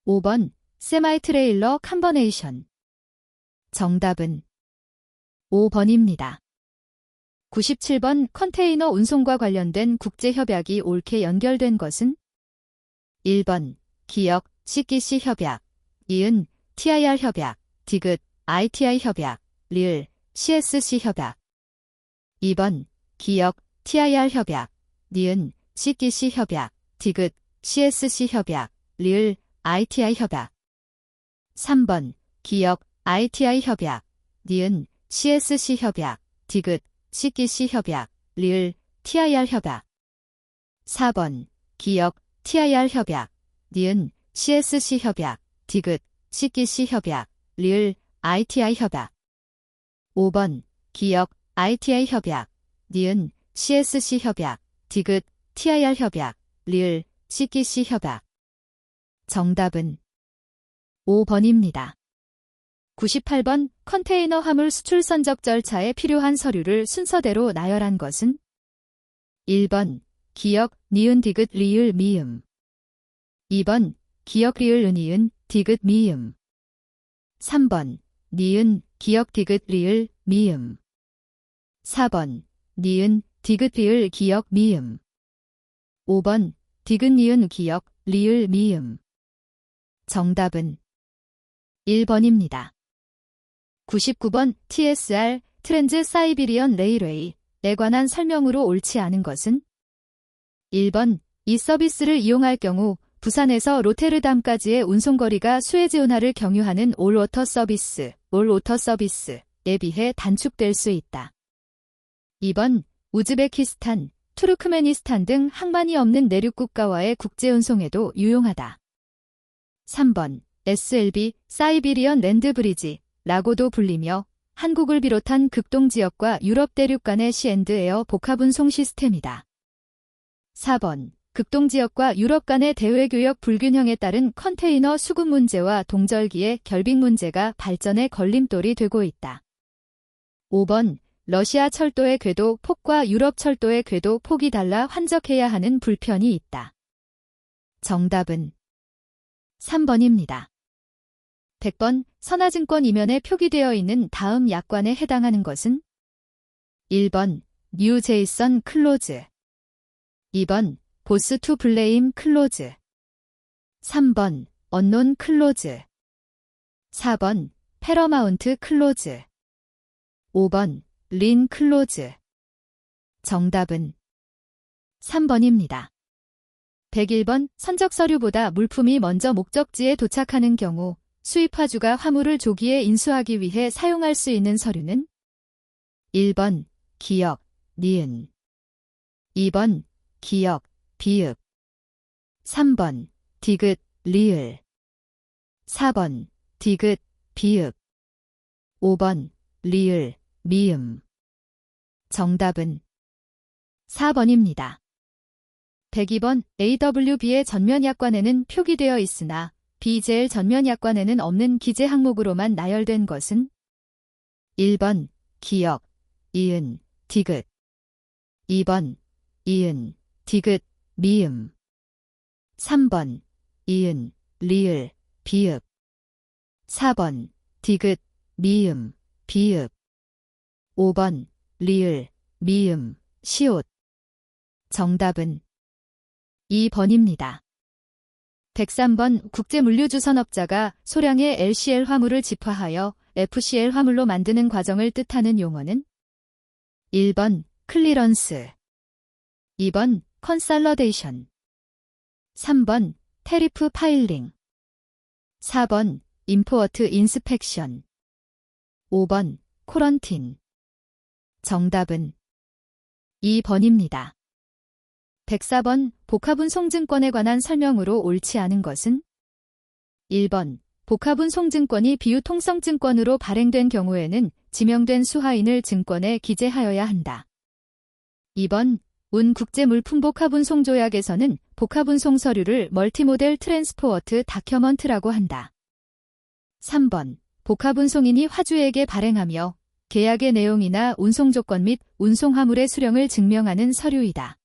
5번 세마이 트레일러 컴버네이션 정답은 5번입니다. 97번 컨테이너 운송과 관련된 국제협약이 옳게 연결된 것은 1번 기역 CKC 협약, 이은 TIR 협약, 디귿 ITI 협약, 리을 CSC 협약. 2번 기역 TIR 협약, 니은 CKC 협약, 디귿 CSC 협약, 리을 ITI 협약. 3번 기역 ITI 협약, 니은 CSC 협약, 디귿 CKC 협약, 리을 TIR 협약. 4번 기역 TIR 협약, 니은 CSC 협약, 디귿 CKC 협약, 리을 ITI 협약. 5번 기역 ITI 협약, 니은 CSC 협약, 디귿 TIR 협약, 리을 CKC 협약. 정답은 5번입니다. 98번 컨테이너 화물 수출 선적 절차에 필요한 서류를 순서대로 나열한 것은 1번 기역 니은 디귿 리을 미음, 2번 기역 리을 은이은 디귿 미음, 3번 니은 기역 디귿 리을 미음, 4번 니은 디귿 리을 기역 미음, 5번 디귿 니은 기역 리을 미음. 정답은 1번입니다. 99번 TSR 트랜즈 사이비리언 레일웨이에 관한 설명으로 옳지 않은 것은 1번 이 서비스를 이용할 경우 부산에서 로테르담까지의 운송거리가 수에즈 운하를 경유하는 올워터 서비스에 비해 단축될 수 있다. 2번 우즈베키스탄, 투르크메니스탄 등 항만이 없는 내륙국가와의 국제운송에도 유용하다. 3번 SLB 사이비리언 랜드브리지라고도 불리며 한국을 비롯한 극동지역과 유럽 대륙 간의 시앤드에어 복합운송 시스템이다. 4번 극동지역과 유럽 간의 대외교역 불균형에 따른 컨테이너 수급 문제와 동절기의 결빙 문제가 발전의 걸림돌이 되고 있다. 5번 러시아 철도의 궤도 폭과 유럽 철도의 궤도 폭이 달라 환적해야 하는 불편이 있다. 정답은 3번입니다. 100번 선화증권 이면에 표기되어 있는 다음 약관에 해당하는 것은 1번 뉴 제이선 클로즈, 2번 보스 투 블레임 클로즈, 3번 언논 클로즈, 4번 패러마운트 클로즈, 5번 린 클로즈. 정답은 3번입니다. 101번 선적 서류보다 물품이 먼저 목적지에 도착하는 경우 수입화주가 화물을 조기에 인수하기 위해 사용할 수 있는 서류는 1번 기역, 니은, 2번 기역, 비읍, 3번 디귿, 리을, 4번 디귿, 비읍, 5번 리을, 미음. 정답은 4번입니다. 102번 AWB의 전면 약관에는 표기되어 있으나 BJL 전면 약관에는 없는 기재 항목으로만 나열된 것은 1번 기역, 이은, 디귿, 2번 이은, 디귿, 미음, 3번 이은, 리을, 비읍, 4번 디귿, 미음, 비읍, 5번 리을, 미음, 시옷. 정답은 2번입니다. 103번 국제물류주선업자가 소량의 LCL 화물을 집화하여 FCL 화물로 만드는 과정을 뜻하는 용어는 1번 클리런스, 2번 컨설러데이션, 3번 테리프 파일링, 4번 임포어트 인스펙션, 5번 코런틴. 정답은 2번입니다. 104번 복합운송증권에 관한 설명으로 옳지 않은 것은 1번 복합운송증권이 비유통성증권으로 발행된 경우에는 지명된 수하인을 증권에 기재하여야 한다. 2번 운국제물품복합운송조약에서는 복합운송 서류를 멀티모델 트랜스포어트 다큐먼트라고 한다. 3번 복합운송인이 화주에게 발행하며 계약의 내용이나 운송조건 및 운송화물의 수령을 증명하는 서류이다.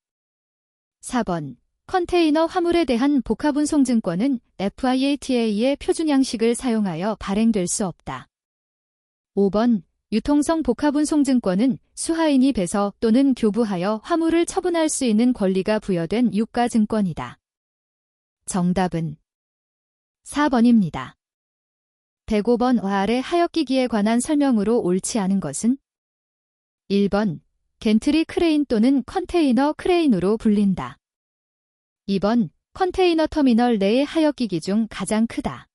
4번 컨테이너 화물에 대한 복합운송증권은 FIATA의 표준 양식을 사용하여 발행될 수 없다. 5번 유통성 복합운송증권은 수하인이 배서 또는 교부하여 화물을 처분할 수 있는 권리가 부여된 유가증권이다. 정답은 4번입니다. 105번 아래 하역기기에 관한 설명으로 옳지 않은 것은 1번 겐트리 크레인 또는 컨테이너 크레인으로 불린다. 2번 컨테이너 터미널 내의 하역기기 중 가장 크다.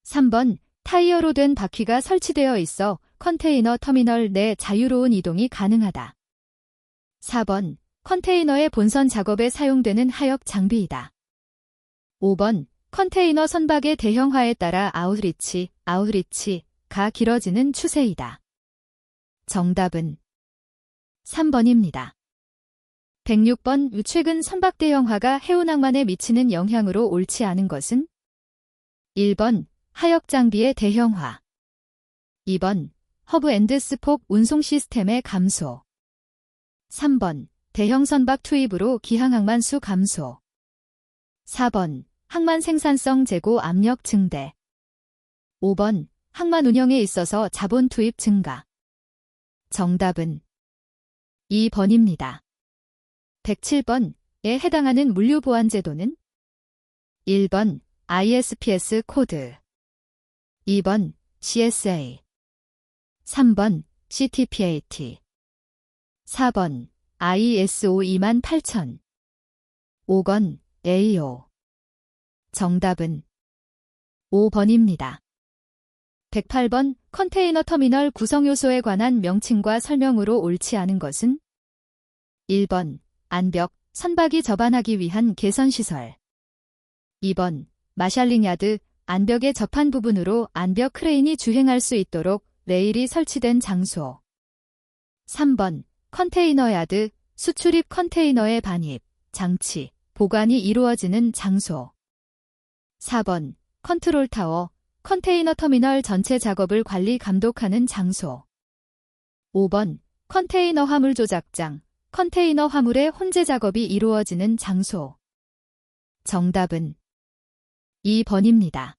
3번 타이어로 된 바퀴가 설치되어 있어 컨테이너 터미널 내 자유로운 이동이 가능하다. 4번 컨테이너의 본선 작업에 사용되는 하역 장비이다. 5번 컨테이너 선박의 대형화에 따라 아웃리치가 길어지는 추세이다. 정답은 3번입니다. 106번 최근 선박 대형화가 해운항만에 미치는 영향으로 옳지 않은 것은 1번 하역 장비의 대형화 2번 허브 앤드 스폭 운송 시스템의 감소 3번 대형 선박 투입으로 기항항만 수 감소 4번 항만 생산성 재고 압력 증대 5번 항만 운영에 있어서 자본 투입 증가 정답은 2번입니다. 107번에 해당하는 물류보안제도는 1번 ISPS 코드 2번 CSA 3번 CTPAT 4번 ISO 28000 5번 AO 정답은 5번입니다. 108번 컨테이너 터미널 구성요소에 관한 명칭과 설명으로 옳지 않은 것은 1번 안벽, 선박이 접안하기 위한 개선시설 2번 마샬링 야드, 안벽에 접한 부분으로 안벽 크레인이 주행할 수 있도록 레일이 설치된 장소 3번 컨테이너 야드, 수출입 컨테이너의 반입, 장치, 보관이 이루어지는 장소 4번 컨트롤 타워, 컨테이너 터미널 전체 작업을 관리 감독하는 장소 5번 컨테이너 화물 조작장, 컨테이너 화물의 혼재 작업이 이루어지는 장소 정답은 2번입니다.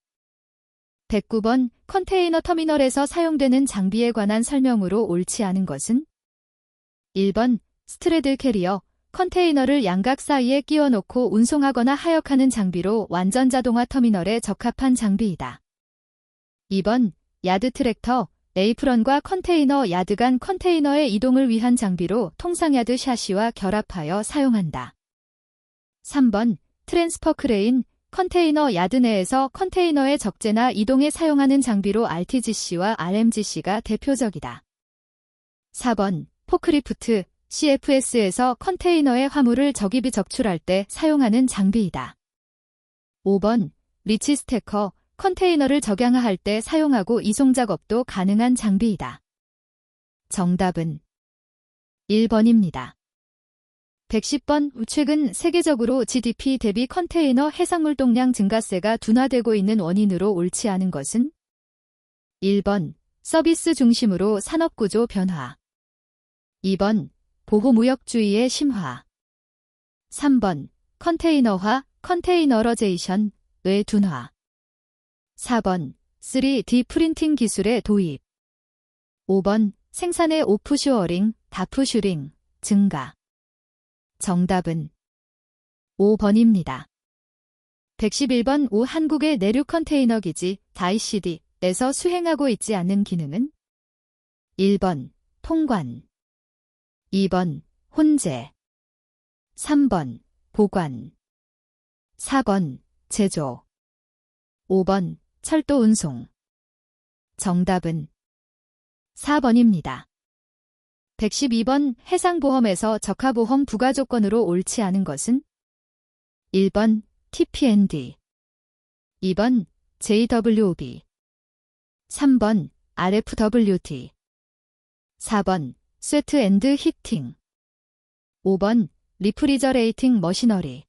109번 컨테이너 터미널에서 사용되는 장비에 관한 설명으로 옳지 않은 것은 1번 스트레드 캐리어, 컨테이너를 양각 사이에 끼워 놓고 운송하거나 하역하는 장비로 완전 자동화 터미널에 적합한 장비이다. 2번 야드 트랙터, 에이프런과 컨테이너 야드 간 컨테이너의 이동을 위한 장비로 통상 야드 샤시와 결합하여 사용한다. 3번 트랜스퍼 크레인, 컨테이너 야드 내에서 컨테이너의 적재나 이동에 사용하는 장비로 RTGC와 RMGC가 대표적이다. 4번 포크리프트, CFS에서 컨테이너의 화물을 적입이 적출할 때 사용하는 장비이다. 5번 리치 스태커, 컨테이너를 적양화할 때 사용하고 이송 작업도 가능한 장비이다. 정답은 1번입니다. 110번 최근 세계적으로 GDP 대비 컨테이너 해상물 동량 증가세가 둔화되고 있는 원인으로 옳지 않은 것은 1번 서비스 중심으로 산업구조 변화 2번 보호무역주의의 심화 3번 컨테이너화, 컨테이너러제이션의 둔화 4번 3D 프린팅 기술의 도입 5번 생산의 오프쇼어링, 다프슈링, 증가 정답은 5번입니다. 111번 한국의 내륙 컨테이너 기지 DICD에서 수행하고 있지 않는 기능은 1번 통관 2번 혼재 3번 보관 4번 제조 5번 철도 운송 정답은 4번입니다. 112번 해상보험에서 적하보험 부가조건으로 옳지 않은 것은 1번 TPND 2번 JWB 3번 RFWD 4번 스웨트 앤드 히팅 5번 리프리저레이팅 머시너리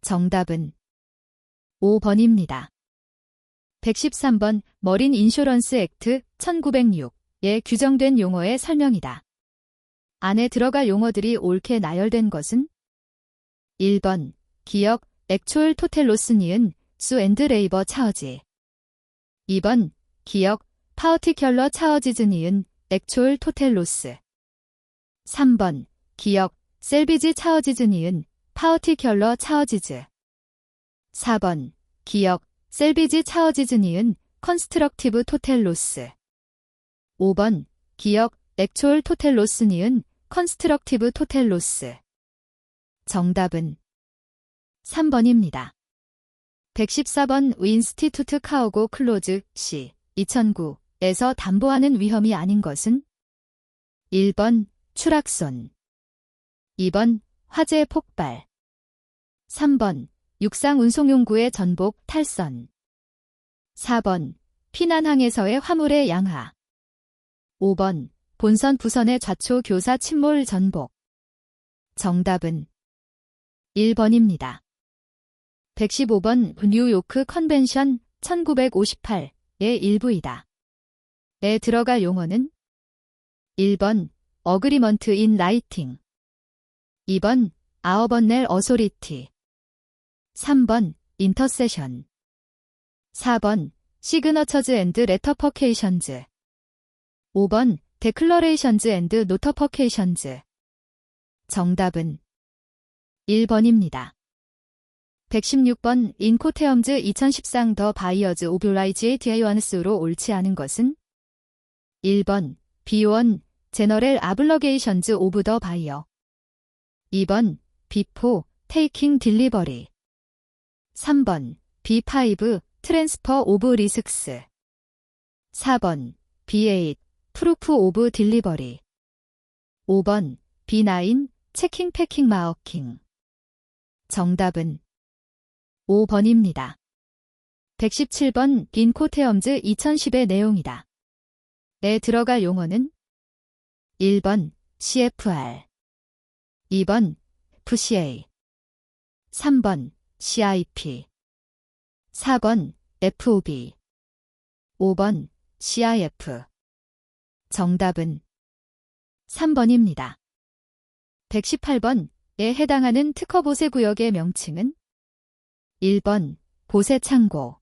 정답은 5번입니다. 113번 머린 인쇼런스 액트 1906에 규정된 용어의 설명이다. 안에 들어갈 용어들이 옳게 나열된 것은 1번 기역, 액초얼 토텔 로스 니은, 수 앤드 레이버 차어지 2번 기역, 파어티큘러 차어지즈 니은 액초일 토텔 로스. 3번 기역 셀비지 차어지즈 니은 파어티큘러 차어지즈. 4번 기역 셀비지 차어지즈 니은 컨스트럭티브 토텔 로스. 5번 기역 액초일 토텔 로스 니은 컨스트럭티브 토텔 로스. 정답은 3번입니다. 114번 윈스티투트 카오고 클로즈 시 2009에서 담보하는 위험이 아닌 것은 1번 추락손, 2번 화재 폭발, 3번 육상 운송용구의 전복 탈선, 4번 피난항에서의 화물의 양하, 5번 본선 부선의 좌초 교사 침몰 전복. 정답은 1번입니다. 115번 뉴요크 컨벤션 1958의 일부이다. 에 들어갈 용어는 1번 어그리먼트 인 라이팅, 2번 아어번넬 어소리티, 3번 인터세션, 4번 시그너처즈 앤드 레터퍼케이션즈, 5번 데클러레이션즈 앤드 노터퍼케이션즈. 정답은 1번입니다. 116번 인코테엄즈 2013 더 바이어즈 오뷸라이지의 디아이완스로 옳지 않은 것은 1번 B1 제너렐 아블러게이션즈 오브 더 바이어, 2번 B4 테이킹 딜리버리, 3번 B5 트랜스퍼 오브 리스크스, 4번 B8 프루프 오브 딜리버리, 5번 B9 체킹 패킹 마어킹. 정답은 5번입니다. 117번 인코테엄즈 2010의 내용이다. 에 들어갈 용어는 1번 CFR, 2번 FCA, 3번 CIP, 4번 FOB, 5번 CIF. 정답은 3번입니다. 118번에 해당하는 특허 보세 구역의 명칭은 1번 보세 창고,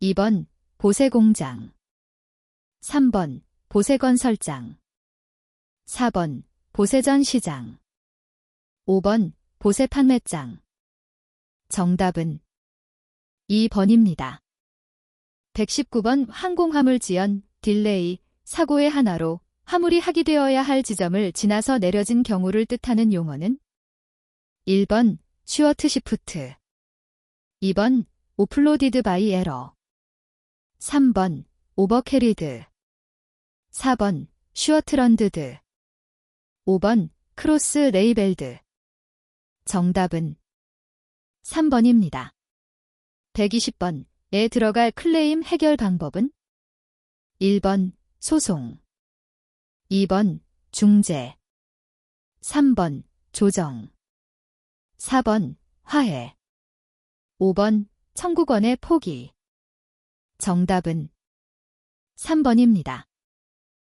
2번 보세 공장, 3번 보세 건설장, 4번 보세전 시장, 5번 보세 판매장. 정답은 2번입니다. 119번 항공화물 지연, 딜레이, 사고의 하나로 화물이 하기되어야 할 지점을 지나서 내려진 경우를 뜻하는 용어는 1번 슈어트 시프트, 2번 오플로디드 바이 에러, 3번 오버캐리드, 4번 슈어트런드드, 5번 크로스 레이벨드. 정답은 3번입니다. 120번에 들어갈 클레임 해결 방법은 1번 소송, 2번 중재, 3번 조정, 4번 화해, 5번 청구권의 포기. 정답은 3번입니다.